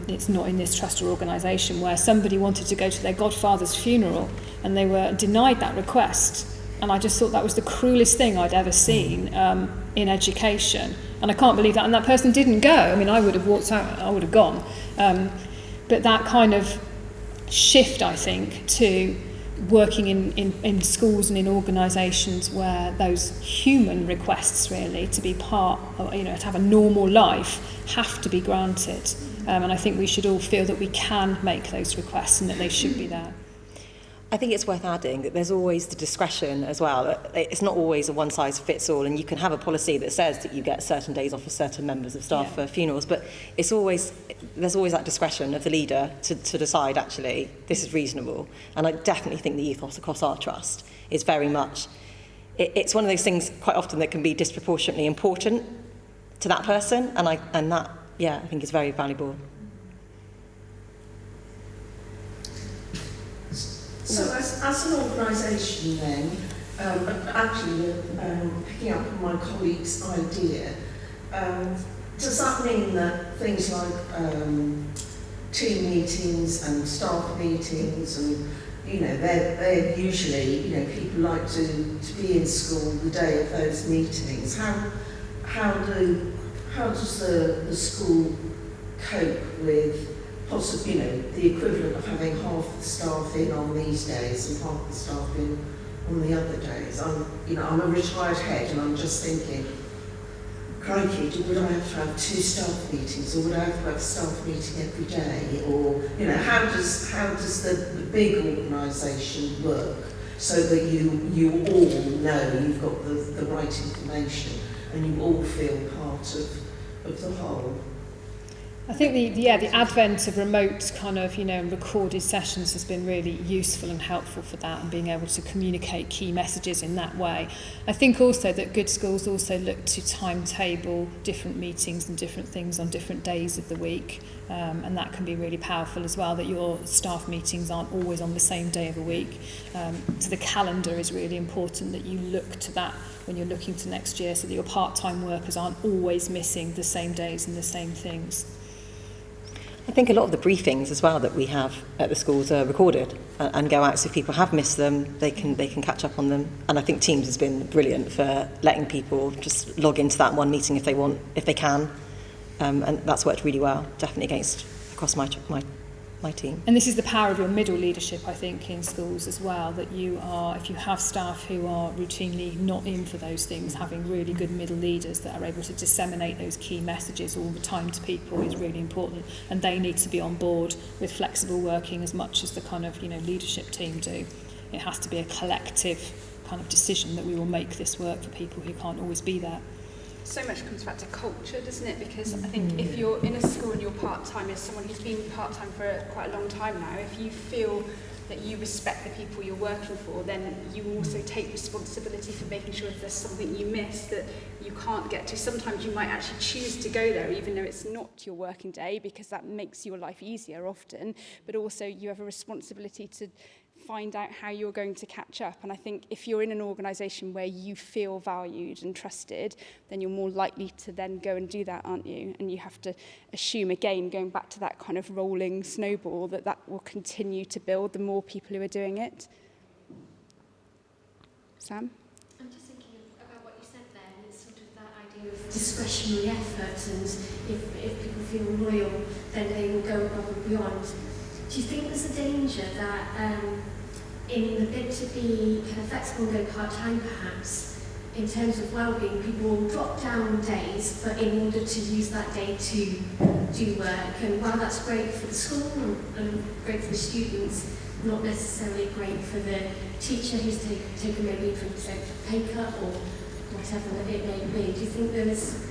it's not in this trust or organisation, where somebody wanted to go to their godfather's funeral and they were denied that request. And I just thought that was the cruelest thing I'd ever seen in education. And I can't believe that. And that person didn't go. I mean, I would have walked out, I would have gone. But that kind of shift, I think, to working in schools and in organisations where those human requests really to be part of, you know, to have a normal life have to be granted. And I think we should all feel that we can make those requests and that they should be there. I think it's worth adding that there's always the discretion as well. It's not always a one-size-fits-all, and you can have a policy that says that you get certain days off for certain members of staff for funerals, but there's always that discretion of the leader to decide, actually, this is reasonable. And I definitely think the ethos across our trust is very much, it's one of those things quite often that can be disproportionately important to that person, and that, I think is very valuable. So as an organisation then, actually picking up on my colleague's idea, does that mean that things like team meetings and staff meetings and, you know, they're usually, you know, people like to be in school the day of those meetings. How does the school cope with possibly, you know, the equivalent of having half the staff in on these days and half the staff in on the other days? I'm a retired head and I'm just thinking, crikey, would I have to have 2 staff meetings, or would I have to have a staff meeting every day? Or, you know, how does the big organisation work so that you all know you've got the right information and you all feel part of the whole? I think the advent of remote kind of, recorded sessions has been really useful and helpful for that, and being able to communicate key messages in that way. I think also that good schools also look to timetable different meetings and different things on different days of the week, and that can be really powerful as well, that your staff meetings aren't always on the same day of the week. So the calendar is really important, that you look to that when you're looking to next year, so that your part-time workers aren't always missing the same days and the same things. I think a lot of the briefings as well that we have at the schools are recorded and go out, so if people have missed them, they can catch up on them. And I think Teams has been brilliant for letting people just log into that one meeting if they can, and that's worked really well, definitely across my team. And this is the power of your middle leadership, I think, in schools as well, that if you have staff who are routinely not in for those things, having really good middle leaders that are able to disseminate those key messages all the time to people is really important, and they need to be on board with flexible working as much as the kind of leadership team do. It has to be a collective kind of decision that we will make this work for people who can't always be there. So much comes back to culture, doesn't it? Because I think if you're in a school and you're part-time, as someone who's been part-time for quite a long time now, if you feel that you respect the people you're working for, then you also take responsibility for making sure if there's something you miss that you can't get to. Sometimes you might actually choose to go there even though it's not your working day, because that makes your life easier often, but also you have a responsibility to find out how you're going to catch up. And I think if you're in an organisation where you feel valued and trusted, then you're more likely to then go and do that, aren't you? And you have to assume, again, going back to that kind of rolling snowball, that will continue to build the more people who are doing it. Sam? I'm just thinking about what you said there, and it's sort of that idea of discretionary effort, and if people feel loyal, then they will go above and beyond. Do you think there's a danger that in the bid to be kind of flexible and go part-time perhaps, in terms of well-being, people will drop down days, but in order to use that day to do work, and while that's great for the school and great for the students, not necessarily great for the teacher who's taken maybe a 20% pay cut or whatever it may be. Do you think there is...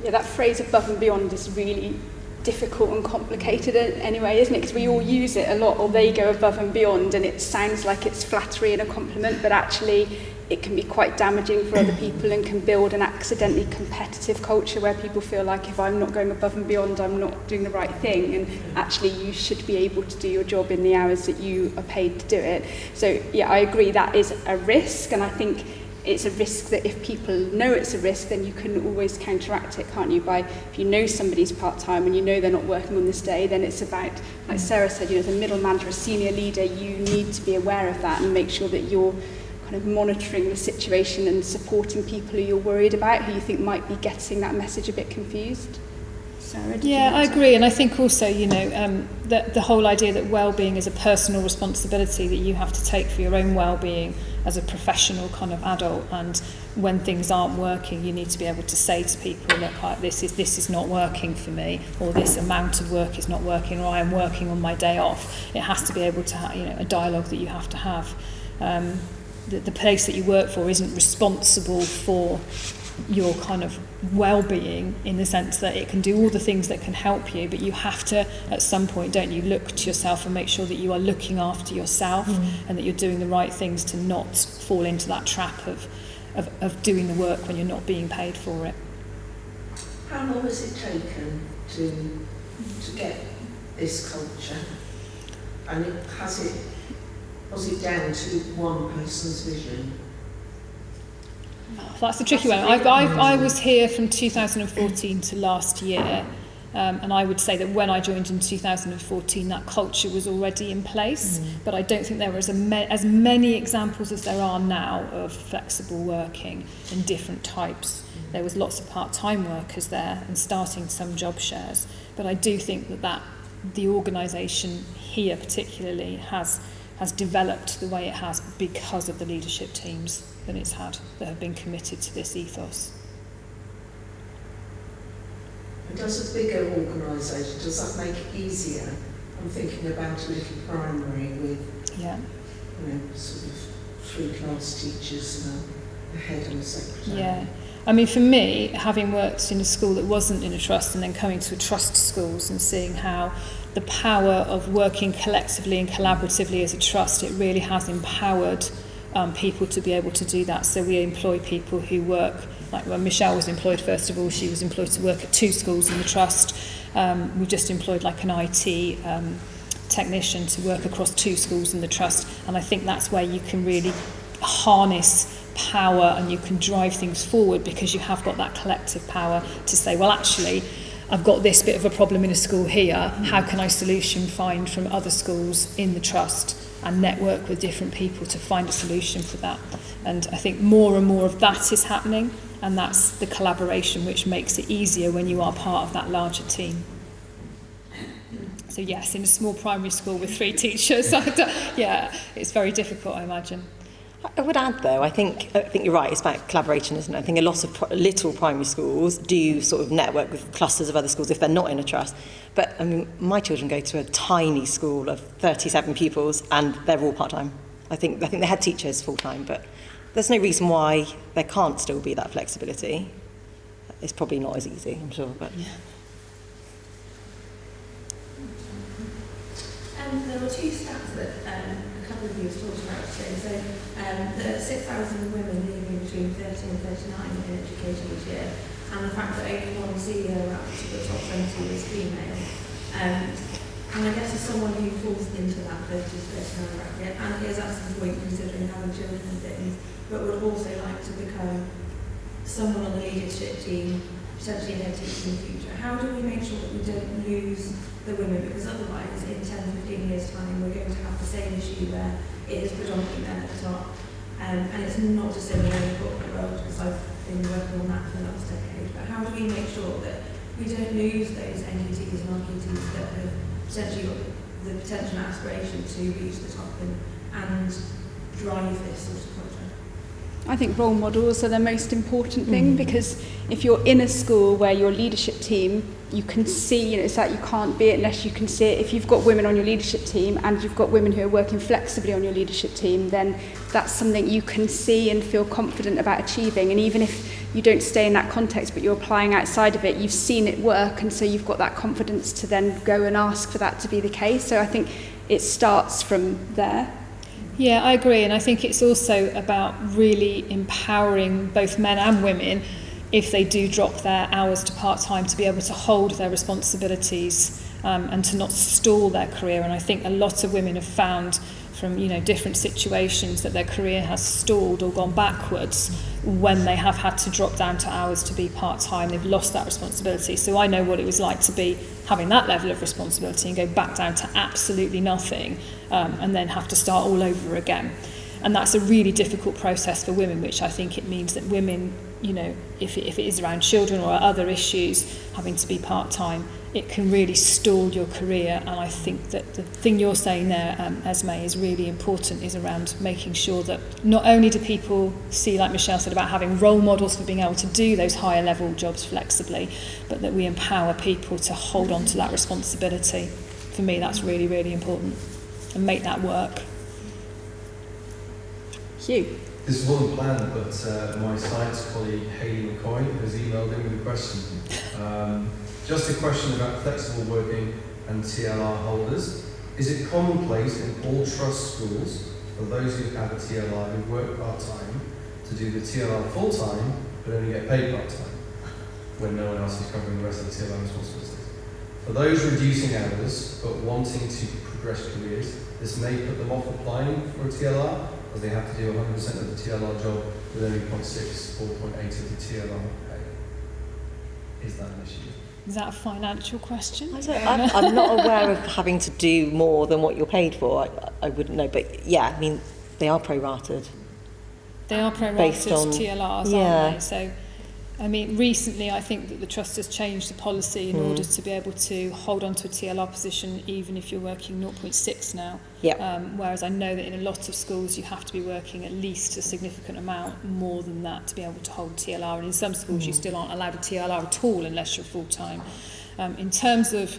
Yeah, that phrase above and beyond is really difficult and complicated anyway, isn't it? Because we all use it a lot, or they go above and beyond, and it sounds like it's flattery and a compliment, but actually it can be quite damaging for other people and can build an accidentally competitive culture where people feel like if I'm not going above and beyond, I'm not doing the right thing, and actually you should be able to do your job in the hours that you are paid to do it. So yeah, I agree that is a risk, and I think it's a risk that if people know it's a risk, then you can always counteract it, can't you? By if you know somebody's part-time and you know they're not working on this day, then it's about, like Sarah said, as a middle manager, a senior leader, you need to be aware of that and make sure that you're kind of monitoring the situation and supporting people who you're worried about, who you think might be getting that message a bit confused. Sarah, yeah, I agree, and I think also, the whole idea that well-being is a personal responsibility that you have to take for your own well-being as a professional kind of adult, and when things aren't working, you need to be able to say to people, look, this is not working for me, or this amount of work is not working, or I am working on my day off. It has to be able to have, a dialogue that you have to have. The place that you work for isn't responsible for your kind of well-being, in the sense that it can do all the things that can help you, but you have to, at some point, don't you, look to yourself and make sure that you are looking after yourself and that you're doing the right things to not fall into that trap of doing the work when you're not being paid for it. How long has it taken to get this culture? And was it down to one person's vision? That's a tricky one. I was here from 2014 to last year, and I would say that when I joined in 2014, that culture was already in place, but I don't think there were as many examples as there are now of flexible working in different types. There was lots of part-time workers there and starting some job shares, but I do think that the organisation here particularly has developed the way it has because of the leadership teams that it's had that have been committed to this ethos. And does a bigger organisation, does that make it easier? I'm thinking about a little primary with sort of 3 class teachers and the head and the secretary. Yeah. I mean, for me, having worked in a school that wasn't in a trust and then coming to a trust schools and seeing how the power of working collectively and collaboratively as a trust, it really has empowered people to be able to do that. So we employ people who work, like when Michelle was employed, first of all, she was employed to work at 2 schools in the trust. We just employed like an IT technician to work across 2 schools in the trust. And I think that's where you can really harness power and you can drive things forward because you have got that collective power to say, well, actually, I've got this bit of a problem in a school here. How can I solution find from other schools in the trust and network with different people to find a solution for that? And I think more and more of that is happening, and that's the collaboration which makes it easier when you are part of that larger team. So yes, in a small primary school with 3 teachers, yeah, it's very difficult, I imagine. I would add, though, I think you're right, it's about collaboration, isn't it? I think a lot of little primary schools do sort of network with clusters of other schools if they're not in a trust. But I mean, my children go to a tiny school of 37 pupils and they're all part-time. I think the head teacher is full-time, but there's no reason why there can't still be that flexibility. It's probably not as easy, I'm sure, but... Yeah. There were 2 stats that a couple of you have talked about today. So the 6,000 women leaving between 30 and 39 in education each year, and the fact that only 1 CEO out of the top 20 is female. And I guess as someone who falls into that 30 to 39 bracket, and is at some point considering having children and things, but would also like to become someone on the leadership team, potentially head teacher in the future, how do we make sure that we don't lose the women, because otherwise in 10-15 years time we're going to have the same issue where it is predominantly men at the top, and it's not just in the corporate world, because I've been working on that for the last decade, but how do we make sure that we don't lose those NQTs and RQTs that have potentially got the potential and aspiration to reach the top and drive this sort of project? I think role models are the most important thing, because if you're in a school where your leadership team, you can see, it's like you can't be it unless you can see it. If you've got women on your leadership team and you've got women who are working flexibly on your leadership team, then that's something you can see and feel confident about achieving. And even if you don't stay in that context, but you're applying outside of it, you've seen it work, and so you've got that confidence to then go and ask for that to be the case. So I think it starts from there. Yeah, I agree, and I think it's also about really empowering both men and women if they do drop their hours to part-time to be able to hold their responsibilities and to not stall their career. And I think a lot of women have found from different situations that their career has stalled or gone backwards when they have had to drop down to hours to be part-time. They've lost that responsibility. So I know what it was like to be having that level of responsibility and go back down to absolutely nothing and then have to start all over again. And that's a really difficult process for women, which I think it means that women, if it is around children or other issues, having to be part-time, it can really stall your career. And I think that the thing you're saying there, Esme, is really important, is around making sure that not only do people see, like Michelle said, about having role models for being able to do those higher level jobs flexibly, but that we empower people to hold on to that responsibility. For me, that's really, really important, and make that work. Hugh. This wasn't planned, but my science colleague Hayley McCoy has emailed in with a question. Just a question about flexible working and TLR holders. Is it commonplace in all trust schools for those who have a TLR who work part-time to do the TLR full-time but only get paid part-time when no one else is covering the rest of the TLR responsibilities? For those reducing hours but wanting to progress careers, this may put them off applying for a TLR, as they have to do 100% of the TLR job with only 0.6 or 0.8 of the TLR pay. Is that an issue? Is that a financial question? I'm not aware of having to do more than what you're paid for. I wouldn't know, but yeah, I mean, they are prorated. They are prorated based on TLRs, aren't they? So, I mean, recently I think that the Trust has changed the policy in order to be able to hold on to a TLR position even if you're working 0.6 now. Whereas I know that in a lot of schools you have to be working at least a significant amount more than that to be able to hold TLR, and in some schools you still aren't allowed a TLR at all unless you're full-time. In terms of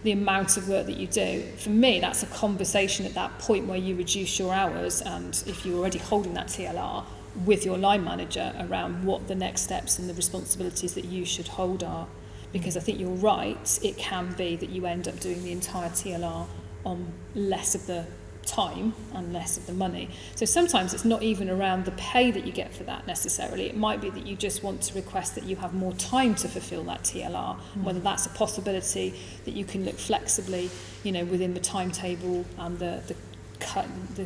the amount of work that you do, for me that's a conversation at that point where you reduce your hours, and if you're already holding that TLR, with your line manager around what the next steps and the responsibilities that you should hold are. Because I think you're right, it can be that you end up doing the entire TLR on less of the time and less of the money. So sometimes it's not even around the pay that you get for that necessarily. It might be that you just want to request that you have more time to fulfill that TLR, whether that's a possibility that you can look flexibly, you know, within the timetable and the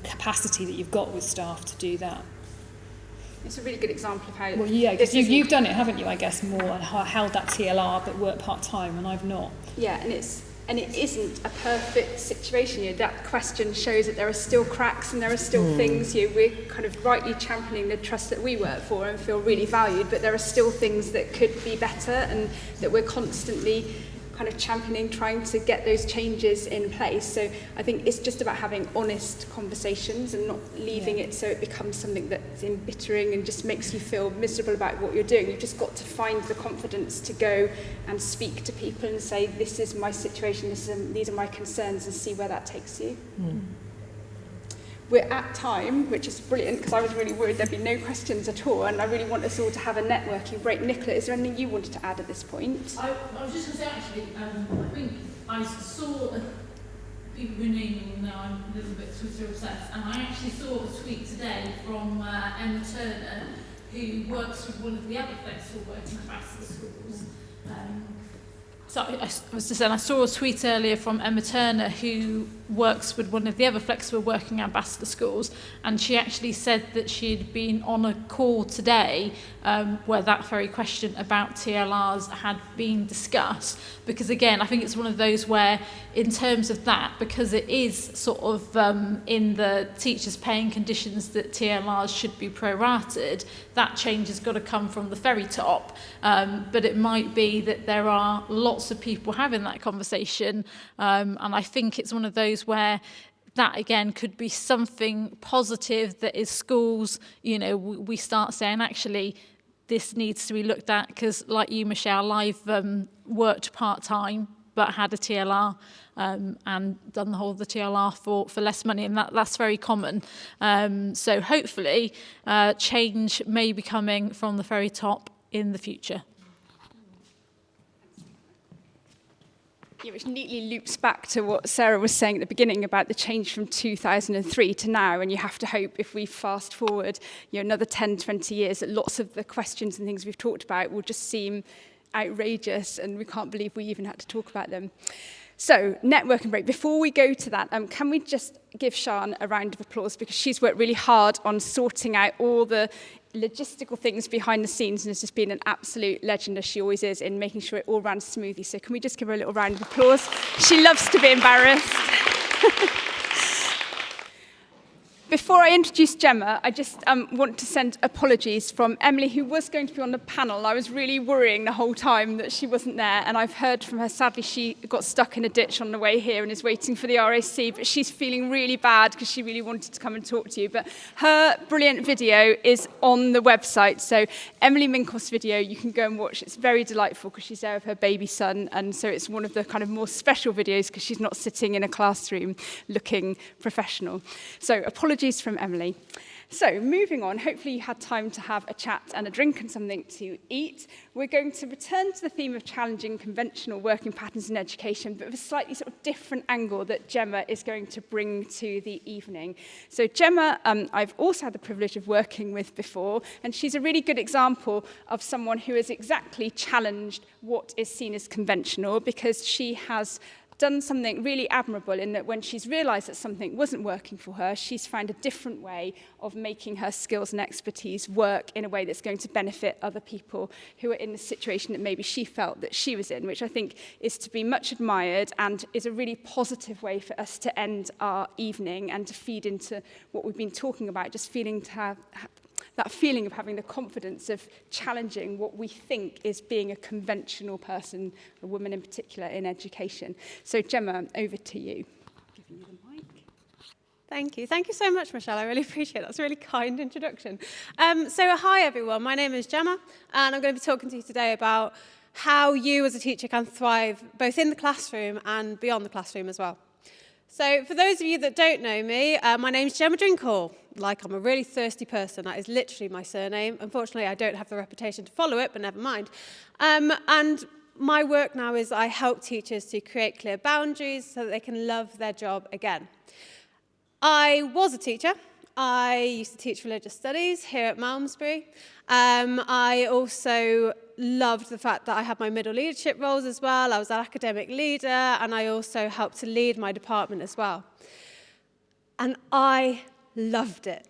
capacity that you've got with staff to do that. It's a really good example of how... Well, yeah, because you've done it, haven't you, I guess, more, and held that TLR but worked part-time, and I've not. Yeah, and it isn't a perfect situation. You know, that question shows that there are still cracks and there are still things. You know, we're kind of rightly championing the trust that we work for and feel really valued, but there are still things that could be better and that we're constantly kind of championing, trying to get those changes in place. So I think it's just about having honest conversations and not leaving it so it becomes something that's embittering and just makes you feel miserable about what you're doing. You've just got to find the confidence to go and speak to people and say, this is my situation, these are my concerns, and see where that takes you. We're at time, which is brilliant, because I was really worried there'd be no questions at all, and I really want us all to have a networking break. Nicola, is there anything you wanted to add at this point? I was just going to say, actually, I think I saw, people who know me will know I'm a little bit Twitter obsessed, and I actually saw a tweet today from Emma Turner, who works with one of the other flexible working ambassador schools. So I was just saying, I saw a tweet earlier from Emma Turner, who works with one of the other flexible working ambassador schools, and she actually said that she'd been on a call today where that very question about TLRs had been discussed, because again, I think it's one of those where in terms of that, because it is sort of in the teachers' paying conditions that TLRs should be prorated, that change has got to come from the very top, but it might be that there are lots of people having that conversation, and I think it's one of those where that again could be something positive that is schools, you know, we start saying actually this needs to be looked at, because like you, Michelle, I've worked part-time but had a TLR and done the whole of the TLR for less money, and that's very common. So hopefully change may be coming from the very top in the future. Yeah, which neatly loops back to what Sarah was saying at the beginning about the change from 2003 to now, and you have to hope if we fast forward, you know, another 10, 20 years, that lots of the questions and things we've talked about will just seem outrageous and we can't believe we even had to talk about them. So, networking break. Before we go to that, can we just give Sian a round of applause, because she's worked really hard on sorting out all the logistical things behind the scenes and has just been an absolute legend, as she always is, in making sure it all ran smoothly. So can we just give her a little round of applause? She loves to be embarrassed. Before I introduce Gemma, I just want to send apologies from Emily, who was going to be on the panel. I was really worrying the whole time that she wasn't there, and I've heard from her, sadly, she got stuck in a ditch on the way here and is waiting for the RAC, but she's feeling really bad because she really wanted to come and talk to you. But her brilliant video is on the website, so Emily Minkos' video, you can go and watch. It's very delightful because she's there with her baby son, and so it's one of the kind of more special videos because she's not sitting in a classroom looking professional. So apologies from Emily. So moving on, hopefully you had time to have a chat and a drink and something to eat. We're going to return to the theme of challenging conventional working patterns in education, but with a slightly sort of different angle that Gemma is going to bring to the evening. So Gemma, I've also had the privilege of working with before, and she's a really good example of someone who has exactly challenged what is seen as conventional, because she has done something really admirable in that when she's realised that something wasn't working for her, she's found a different way of making her skills and expertise work in a way that's going to benefit other people who are in the situation that maybe she felt that she was in, which I think is to be much admired and is a really positive way for us to end our evening and to feed into what we've been talking about, just feeling to have that feeling of having the confidence of challenging what we think is being a conventional person, a woman in particular, in education. So Gemma, over to you. Giving you the mic. Thank you. Thank you so much, Michelle. I really appreciate it. That's a really kind introduction. So hi, everyone. My name is Gemma, and I'm going to be talking to you today about how you as a teacher can thrive both in the classroom and beyond the classroom as well. So for those of you that don't know me, my name's Gemma Drinkall. Like, I'm a really thirsty person. That is literally my surname. Unfortunately, I don't have the reputation to follow it, but never mind. And my work now is I help teachers to create clear boundaries so that they can love their job again. I was a teacher. I used to teach religious studies here at Malmesbury. I also loved the fact that I had my middle leadership roles as well. I was an academic leader, and I also helped to lead my department as well. And I loved it.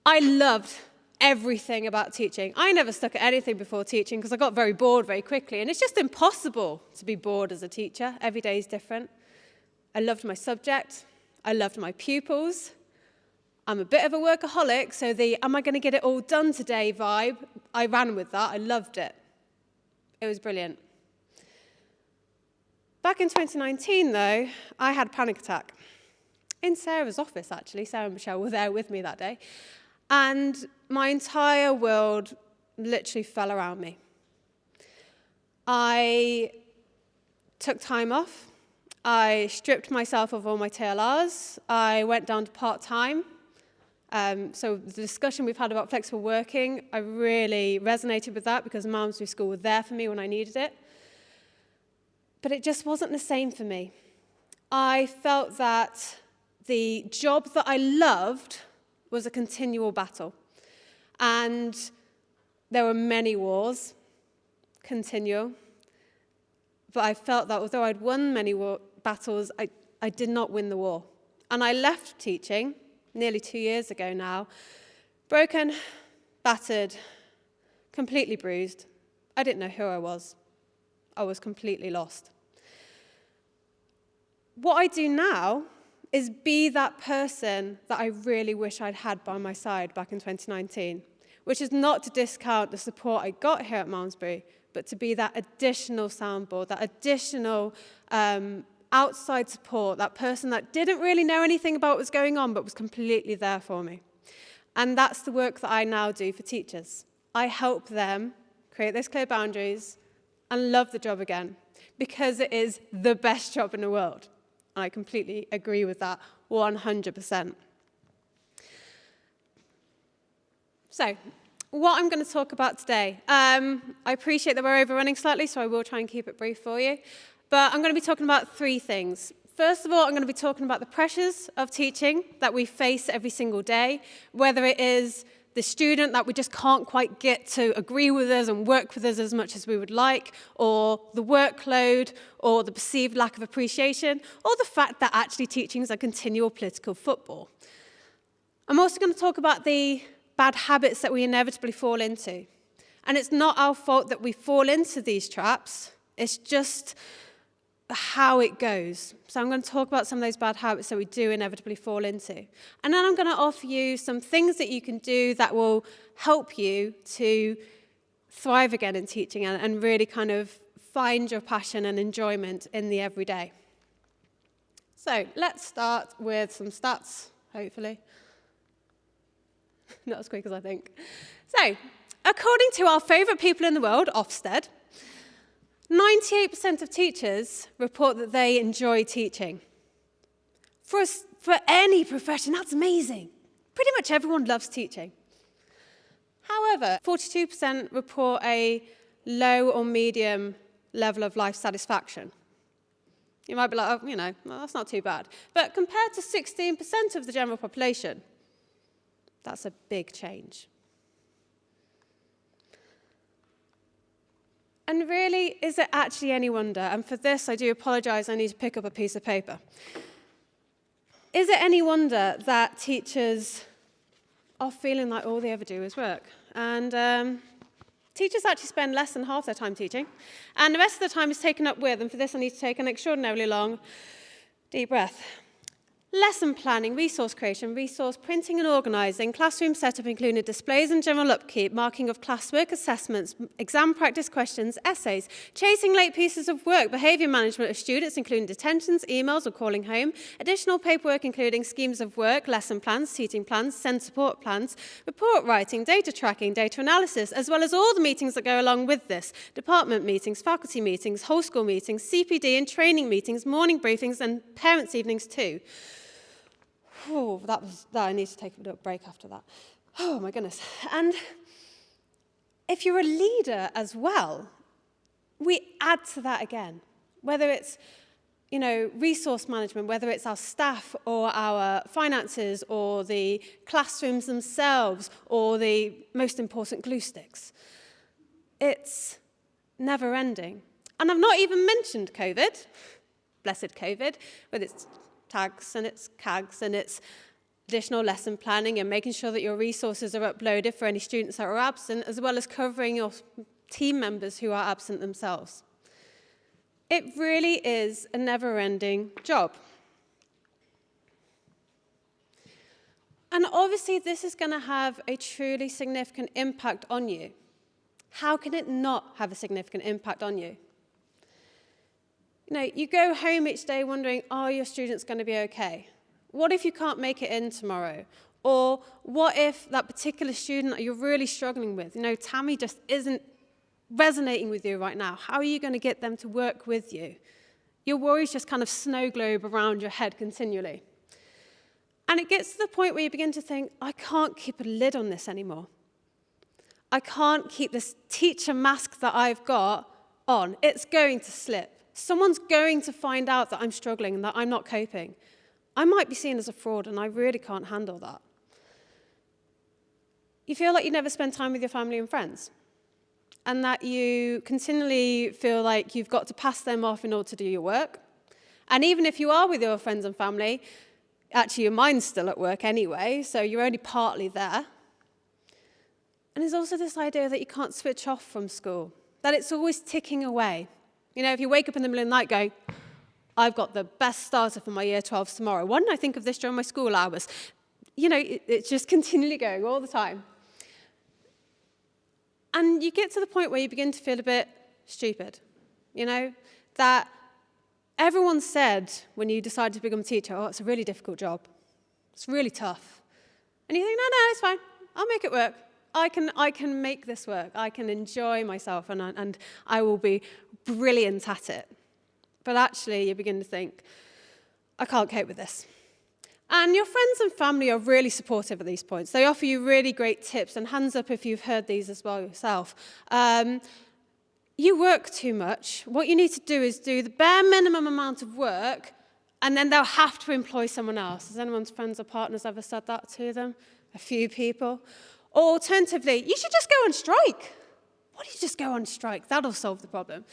I loved everything about teaching. I never stuck at anything before teaching because I got very bored very quickly, and it's just impossible to be bored as a teacher. Every day is different. I loved my subject. I loved my pupils. I'm a bit of a workaholic, so the am I going to get it all done today vibe, I ran with that. I loved it. It was brilliant. Back in 2019, though, I had a panic attack. In Sarah's office, actually. Sarah and Michelle were there with me that day. And my entire world literally fell around me. I took time off. I stripped myself of all my TLRs. I went down to part-time. So the discussion we've had about flexible working, I really resonated with that because Malmesbury School were there for me when I needed it. But it just wasn't the same for me. I felt that the job that I loved was a continual battle. And there were many wars, continual. But I felt that although I'd won many battles, I did not win the war. And I left teaching nearly 2 years ago now, broken, battered, completely bruised. I didn't know who I was. I was completely lost. What I do now is be that person that I really wish I'd had by my side back in 2019, which is not to discount the support I got here at Malmesbury, but to be that additional soundboard, that additional outside support, that person that didn't really know anything about what was going on, but was completely there for me. And that's the work that I now do for teachers. I help them create those clear boundaries and love the job again, because it is the best job in the world. And I completely agree with that 100%. So, what I'm going to talk about today, I appreciate that we're overrunning slightly, so I will try and keep it brief for you. But I'm going to be talking about 3 things. First of all, I'm going to be talking about the pressures of teaching that we face every single day, whether it is the student that we just can't quite get to agree with us and work with us as much as we would like, or the workload, or the perceived lack of appreciation, or the fact that actually teaching is a continual political football. I'm also going to talk about the bad habits that we inevitably fall into. And it's not our fault that we fall into these traps, it's just how it goes. So I'm going to talk about some of those bad habits that we do inevitably fall into. And then I'm going to offer you some things that you can do that will help you to thrive again in teaching and really kind of find your passion and enjoyment in the everyday. So let's start with some stats, hopefully. Not as quick as I think. So, according to our favourite people in the world, Ofsted, 98% of teachers report that they enjoy teaching. For any profession, that's amazing. Pretty much everyone loves teaching. However, 42% report a low or medium level of life satisfaction. You might be like, oh, well, that's not too bad. But compared to 16% of the general population, that's a big change. And really, is it actually any wonder? And for this, I do apologise, I need to pick up a piece of paper. Is it any wonder that teachers are feeling like all they ever do is work? And teachers actually spend less than half their time teaching, and the rest of the time is taken up with, and for this I need to take an extraordinarily long, deep breath. Lesson planning, resource creation, resource printing and organising, classroom setup including displays and general upkeep, marking of classwork assessments, exam practice questions, essays, chasing late pieces of work, behaviour management of students including detentions, emails or calling home, additional paperwork including schemes of work, lesson plans, seating plans, SEND support plans, report writing, data tracking, data analysis, as well as all the meetings that go along with this, department meetings, faculty meetings, whole school meetings, CPD and training meetings, morning briefings and parents' evenings too. Oh, that I need to take a little break after that. Oh, my goodness. And if you're a leader as well, we add to that again. Whether it's, resource management, whether it's our staff or our finances or the classrooms themselves or the most important glue sticks. It's never ending. And I've not even mentioned COVID, blessed COVID, with its tags and its CAGs and its additional lesson planning and making sure that your resources are uploaded for any students that are absent, as well as covering your team members who are absent themselves. It really is a never-ending job. And obviously this is going to have a truly significant impact on you. How can it not have a significant impact on you? You go home each day wondering, are your students going to be okay? What if you can't make it in tomorrow? Or what if that particular student that you're really struggling with, Tammy just isn't resonating with you right now? How are you going to get them to work with you? Your worries just kind of snow globe around your head continually. And it gets to the point where you begin to think, I can't keep a lid on this anymore. I can't keep this teacher mask that I've got on. It's going to slip. Someone's going to find out that I'm struggling and that I'm not coping. I might be seen as a fraud and I really can't handle that. You feel like you never spend time with your family and friends and that you continually feel like you've got to pass them off in order to do your work. And even if you are with your friends and family, actually your mind's still at work anyway, so you're only partly there. And there's also this idea that you can't switch off from school, that it's always ticking away. If you wake up in the middle of the night going, I've got the best starter for my year 12s tomorrow. Why didn't I think of this during my school hours? It's just continually going all the time. And you get to the point where you begin to feel a bit stupid. That everyone said when you decided to become a teacher, oh, it's a really difficult job. It's really tough. And you think, no, it's fine. I'll make it work. I can make this work. I can enjoy myself and I will be brilliant at it. But actually, you begin to think, I can't cope with this. And your friends and family are really supportive at these points. They offer you really great tips, and hands up if you've heard these as well yourself. You work too much. What you need to do is do the bare minimum amount of work, and then they'll have to employ someone else. Has anyone's friends or partners ever said that to them? A few people. Or alternatively, you should just go on strike. Why don't you just go on strike? That'll solve the problem.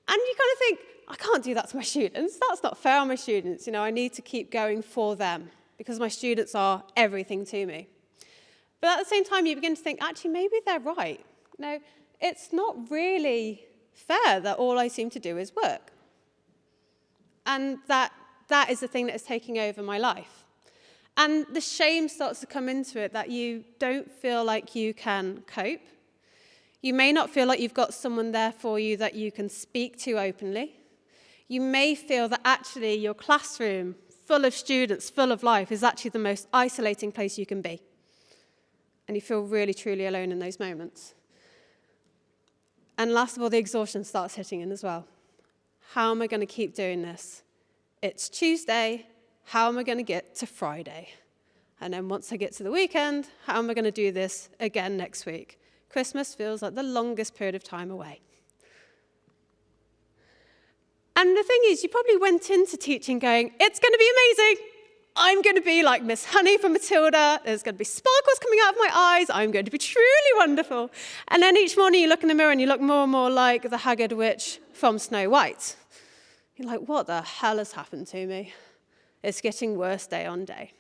And you kind of think, I can't do that to my students. That's not fair on my students. I need to keep going for them because my students are everything to me. But at the same time, you begin to think, actually, maybe they're right. It's not really fair that all I seem to do is work. And that is the thing that is taking over my life. And the shame starts to come into it that you don't feel like you can cope. You may not feel like you've got someone there for you that you can speak to openly. You may feel that actually your classroom, full of students, full of life, is actually the most isolating place you can be. And you feel really, truly alone in those moments. And last of all, the exhaustion starts hitting in as well. How am I going to keep doing this? It's Tuesday. How am I going to get to Friday? And then once I get to the weekend, how am I going to do this again next week? Christmas feels like the longest period of time away. And the thing is, you probably went into teaching going, it's going to be amazing. I'm going to be like Miss Honey from Matilda. There's going to be sparkles coming out of my eyes. I'm going to be truly wonderful. And then each morning you look in the mirror and you look more and more like the haggard witch from Snow White. You're like, what the hell has happened to me? It's getting worse day on day.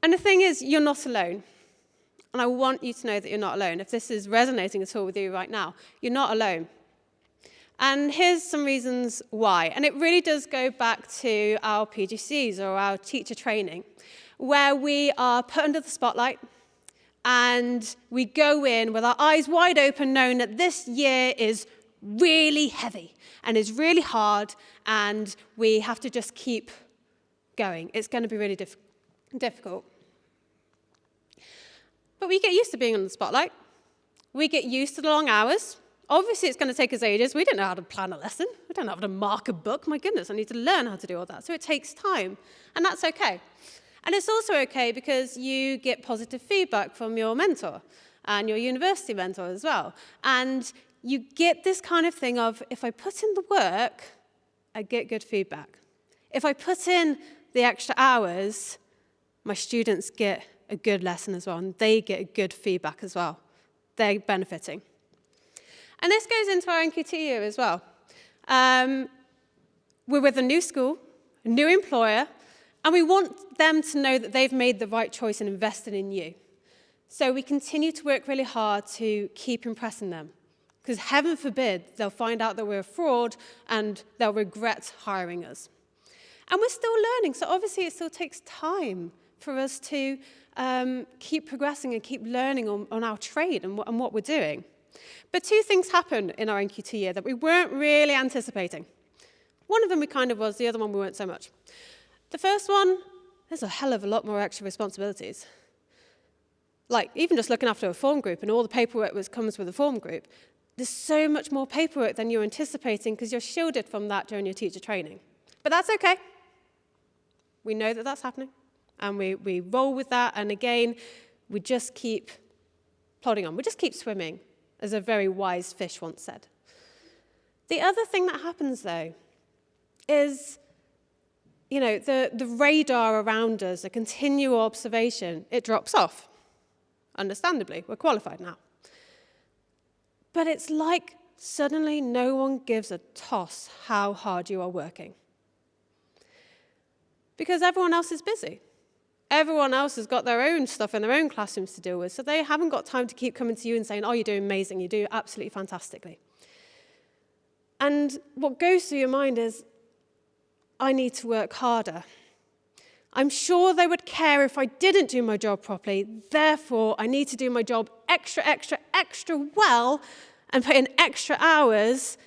And the thing is, you're not alone. And I want you to know that you're not alone. If this is resonating at all with you right now, you're not alone. And here's some reasons why. And it really does go back to our PGCs or our teacher training, where we are put under the spotlight and we go in with our eyes wide open, knowing that this year is really heavy and is really hard, and we have to just keep going. It's going to be really difficult. But we get used to being on the spotlight. We get used to the long hours. Obviously, it's going to take us ages. We don't know how to plan a lesson. We don't know how to mark a book. My goodness, I need to learn how to do all that. So it takes time, and that's okay. And it's also okay because you get positive feedback from your mentor and your university mentor as well. And you get this kind of thing of, if I put in the work, I get good feedback. If I put in the extra hours, my students get a good lesson as well, and they get good feedback as well. They're benefiting. And this goes into our NQT year as well. We're with a new school, a new employer, and we want them to know that they've made the right choice and invested in you. So we continue to work really hard to keep impressing them, because heaven forbid they'll find out that we're a fraud and they'll regret hiring us. And we're still learning, so obviously it still takes time for us to keep progressing and keep learning on our trade and what we're doing. But two things happen in our NQT year that we weren't really anticipating. One of them we kind of was, the other one we weren't so much. The first one, there's a hell of a lot more extra responsibilities. Like, even just looking after a form group and all the paperwork that comes with a form group, there's so much more paperwork than you're anticipating because you're shielded from that during your teacher training. But that's okay. We know that that's happening, and we roll with that, and again, we just keep plodding on. We just keep swimming, as a very wise fish once said. The other thing that happens, though, is, you know, the radar around us, a continual observation, it drops off. Understandably, we're qualified now. But it's like suddenly no one gives a toss how hard you are working. Because everyone else is busy. Everyone else has got their own stuff in their own classrooms to deal with, so they haven't got time to keep coming to you and saying, oh, you're doing amazing, you do absolutely fantastically. And what goes through your mind is, I need to work harder. I'm sure they would care if I didn't do my job properly, therefore I need to do my job extra well and put in extra hours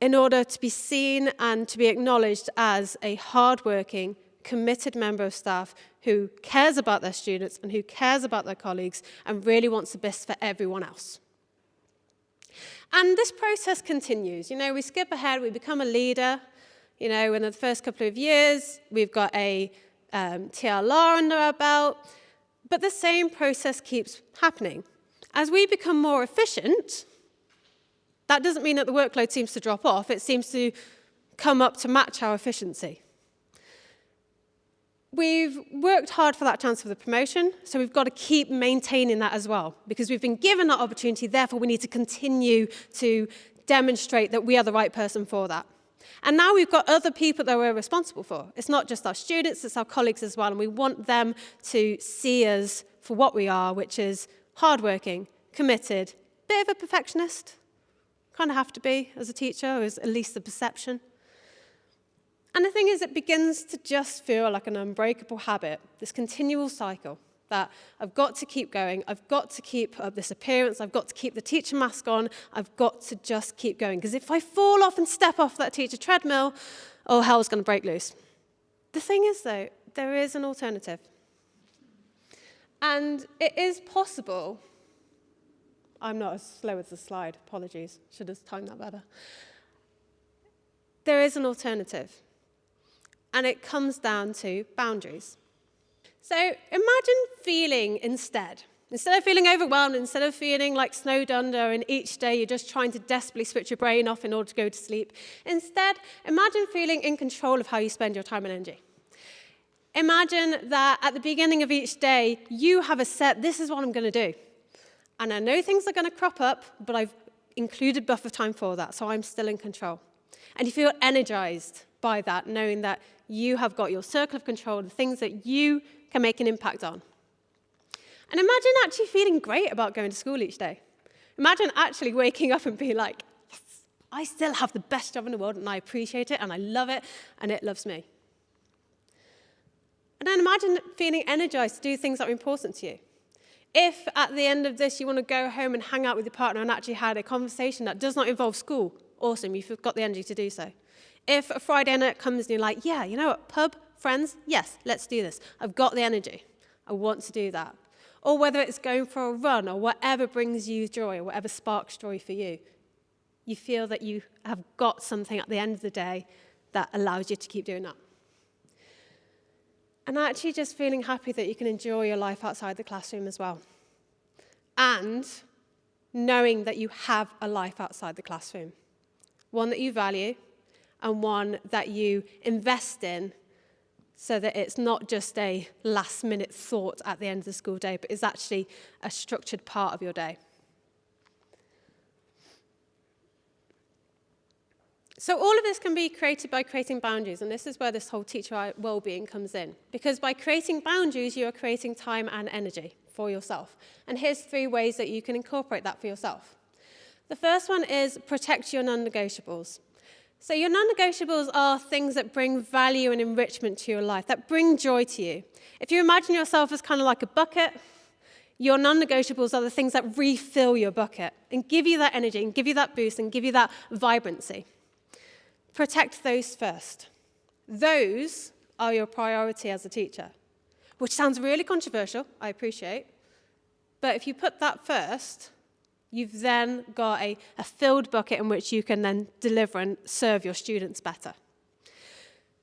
in order to be seen and to be acknowledged as a hardworking, committed member of staff who cares about their students and who cares about their colleagues and really wants the best for everyone else. And this process continues. You know, we skip ahead, we become a leader. You know, in the first couple of years, we've got a TLR under our belt, but the same process keeps happening. As we become more efficient, that doesn't mean that the workload seems to drop off, it seems to come up to match our efficiency. We've worked hard for that chance for the promotion, so we've got to keep maintaining that as well, because we've been given that opportunity, therefore we need to continue to demonstrate that we are the right person for that. And now we've got other people that we're responsible for. It's not just our students, it's our colleagues as well, and we want them to see us for what we are, which is hardworking, committed, bit of a perfectionist. Kind of have to be as a teacher, or is at least the perception. And the thing is, it begins to just feel like an unbreakable habit, this continual cycle that I've got to keep going, I've got to keep up this appearance, I've got to keep the teacher mask on, I've got to just keep going. Because if I fall off and step off that teacher treadmill, oh, hell's going to break loose. The thing is, though, there is an alternative. And it is possible. I'm not as slow as the slide, apologies, should have timed that better. There is an alternative. And it comes down to boundaries. So imagine feeling instead of feeling overwhelmed, instead of feeling like snowed under and each day you're just trying to desperately switch your brain off in order to go to sleep, instead, imagine feeling in control of how you spend your time and energy. Imagine that at the beginning of each day, you have a set, this is what I'm going to do. And I know things are going to crop up, but I've included buffer time for that, so I'm still in control. And you feel energized by that, knowing that you have got your circle of control, the things that you can make an impact on. And imagine actually feeling great about going to school each day. Imagine actually waking up and being like, yes, I still have the best job in the world, and I appreciate it, and I love it, and it loves me. And then imagine feeling energized to do things that are important to you. If at the end of this you want to go home and hang out with your partner and actually had a conversation that does not involve school, awesome, you've got the energy to do so. If a Friday night comes and you're like, yeah, you know what, pub, friends, yes, let's do this. I've got the energy. I want to do that. Or whether it's going for a run or whatever brings you joy or whatever sparks joy for you, you feel that you have got something at the end of the day that allows you to keep doing that. And actually just feeling happy that you can enjoy your life outside the classroom as well. And knowing that you have a life outside the classroom. One that you value and one that you invest in so that it's not just a last-minute thought at the end of the school day, but is actually a structured part of your day. So all of this can be created by creating boundaries, and this is where this whole teacher well-being comes in. Because by creating boundaries, you are creating time and energy for yourself. And here's 3 ways that you can incorporate that for yourself. The first one is protect your non-negotiables. So your non-negotiables are things that bring value and enrichment to your life, that bring joy to you. If you imagine yourself as kind of like a bucket, your non-negotiables are the things that refill your bucket and give you that energy and give you that boost and give you that vibrancy. Protect those first. Those are your priority as a teacher, which sounds really controversial, I appreciate. But if you put that first, you've then got a filled bucket in which you can then deliver and serve your students better.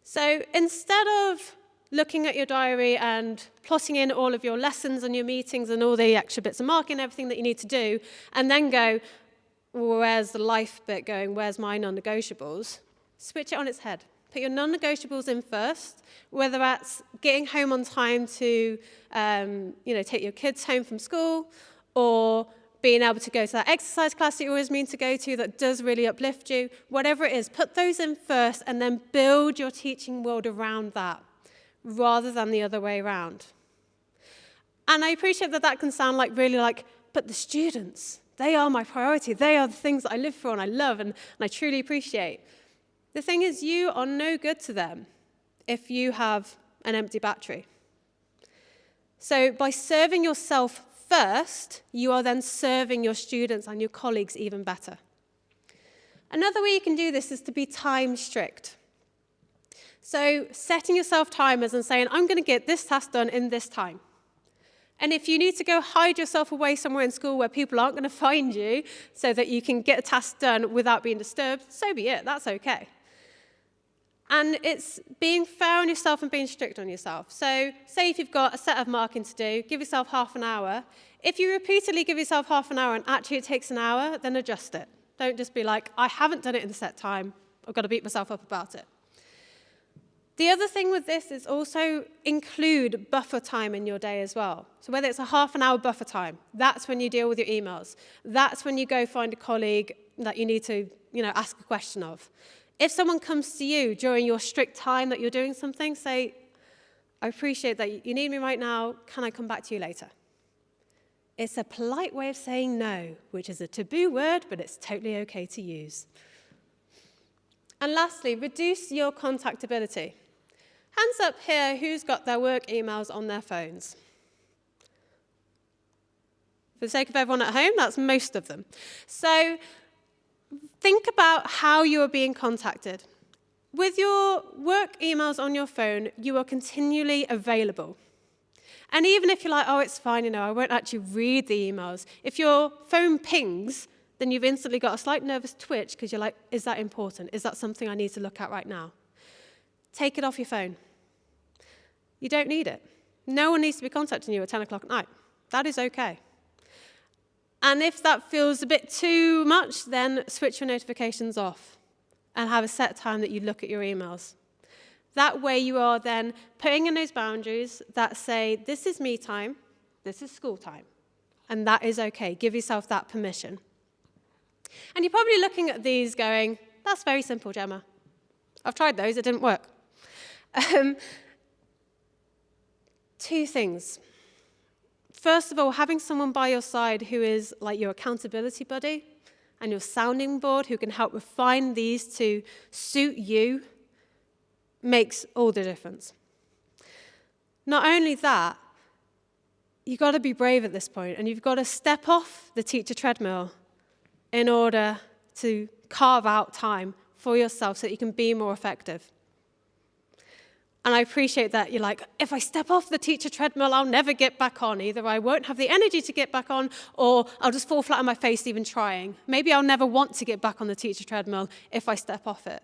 So instead of looking at your diary and plotting in all of your lessons and your meetings and all the extra bits of marking and everything that you need to do, and then go, well, where's the life bit going, where's my non-negotiables? Switch it on its head. Put your non-negotiables in first, whether that's getting home on time to take your kids home from school, or being able to go to that exercise class that you always mean to go to that does really uplift you. Whatever it is, put those in first and then build your teaching world around that rather than the other way around. And I appreciate that can sound but the students, they are my priority. They are the things that I live for and I love and I truly appreciate. The thing is, you are no good to them if you have an empty battery. So by serving yourself first, you are then serving your students and your colleagues even better. Another way you can do this is to be time strict. So setting yourself timers and saying, I'm going to get this task done in this time. And if you need to go hide yourself away somewhere in school where people aren't going to find you so that you can get a task done without being disturbed, so be it, that's okay. And it's being fair on yourself and being strict on yourself. So say if you've got a set of marking to do, give yourself half an hour. If you repeatedly give yourself half an hour and actually it takes an hour, then adjust it. Don't just be like, I haven't done it in the set time. I've got to beat myself up about it. The other thing with this is also include buffer time in your day as well. So whether it's a half an hour buffer time, that's when you deal with your emails. That's when you go find a colleague that you need to, ask a question of. If someone comes to you during your strict time that you're doing something, say, I appreciate that you need me right now, can I come back to you later? It's a polite way of saying no, which is a taboo word, but it's totally okay to use. And lastly, reduce your contactability. Hands up here, who's got their work emails on their phones? For the sake of everyone at home, that's most of them. So think about how you are being contacted. With your work emails on your phone, you are continually available. And even if you're like, oh, it's fine, I won't actually read the emails. If your phone pings, then you've instantly got a slight nervous twitch because you're like, is that important? Is that something I need to look at right now? Take it off your phone. You don't need it. No one needs to be contacting you at 10 o'clock at night. That is okay. And if that feels a bit too much, then switch your notifications off and have a set time that you look at your emails. That way you are then putting in those boundaries that say, this is me time, this is school time, and that is okay. Give yourself that permission. And you're probably looking at these going, that's very simple, Gemma. I've tried those, it didn't work. 2 things. First of all, having someone by your side who is like your accountability buddy and your sounding board who can help refine these to suit you makes all the difference. Not only that, you've got to be brave at this point, and you've got to step off the teacher treadmill in order to carve out time for yourself so that you can be more effective. And I appreciate that you're like, if I step off the teacher treadmill, I'll never get back on. Either I won't have the energy to get back on, or I'll just fall flat on my face even trying. Maybe I'll never want to get back on the teacher treadmill if I step off it.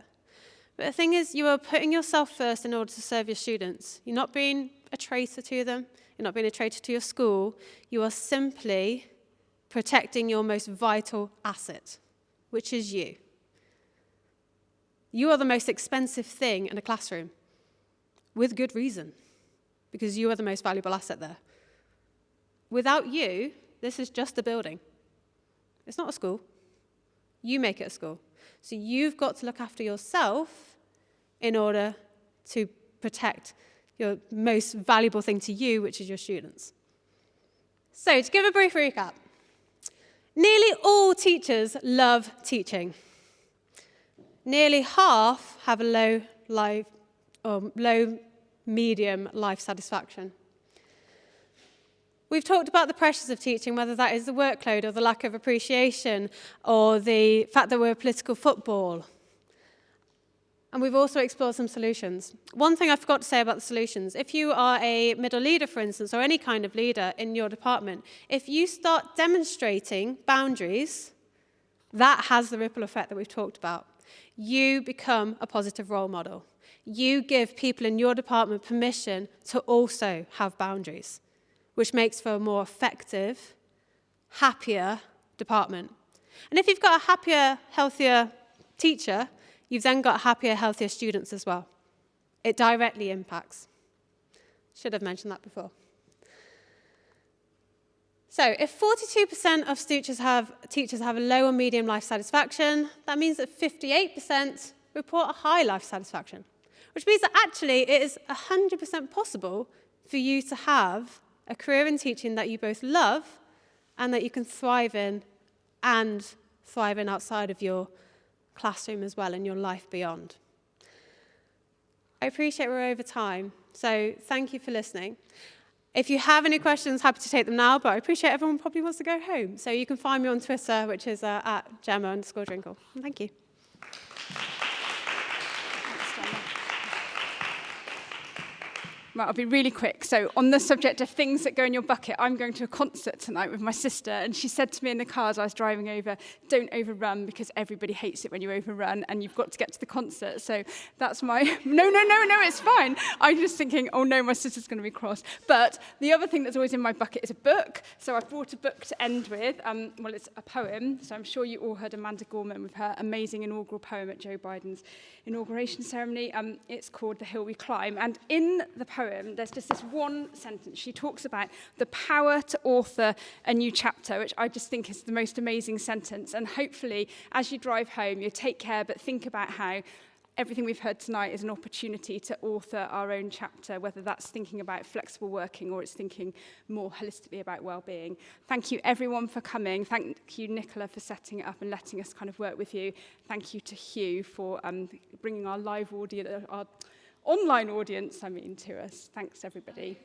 But the thing is, you are putting yourself first in order to serve your students. You're not being a traitor to them. You're not being a traitor to your school. You are simply protecting your most vital asset, which is you. You are the most expensive thing in a classroom. With good reason, because you are the most valuable asset there. Without you, this is just a building. It's not a school. You make it a school. So you've got to look after yourself in order to protect your most valuable thing to you, which is your students. So to give a brief recap, nearly all teachers love teaching. Nearly half have a low medium life satisfaction. We've talked about the pressures of teaching, whether that is the workload or the lack of appreciation or the fact that we're a political football. And we've also explored some solutions. One thing I forgot to say about the solutions, if you are a middle leader, for instance, or any kind of leader in your department, if you start demonstrating boundaries, that has the ripple effect that we've talked about. You become a positive role model. You give people in your department permission to also have boundaries, which makes for a more effective, happier department. And if you've got a happier, healthier teacher, you've then got happier, healthier students as well. It directly impacts. Should have mentioned that before. So if 42% of teachers have a low or medium life satisfaction, that means that 58% report a high life satisfaction, which means that actually it is 100% possible for you to have a career in teaching that you both love and that you can thrive in and thrive in outside of your classroom as well and your life beyond. I appreciate we're over time, so thank you for listening. If you have any questions, happy to take them now, but I appreciate everyone probably wants to go home. So you can find me on Twitter, which is at Gemma_Drinkle. Thank you. Right, I'll be really quick. So on the subject of things that go in your bucket, I'm going to a concert tonight with my sister, and she said to me in the car as I was driving over, don't overrun because everybody hates it when you overrun and you've got to get to the concert. So that's my, no, it's fine. I'm just thinking, oh no, my sister's going to be cross. But the other thing that's always in my bucket is a book. So I've brought a book to end with. Well, it's a poem. So I'm sure you all heard Amanda Gorman with her amazing inaugural poem at Joe Biden's inauguration ceremony. It's called The Hill We Climb. And in the poem, there's just this one sentence. She talks about the power to author a new chapter, which I just think is the most amazing sentence. And hopefully, as you drive home, you take care, but think about how everything we've heard tonight is an opportunity to author our own chapter, whether that's thinking about flexible working or it's thinking more holistically about well-being. Thank you, everyone, for coming. Thank you, Nicola, for setting it up and letting us kind of work with you. Thank you to Hugh for bringing our live audience, our online audience, to us. Thanks, everybody.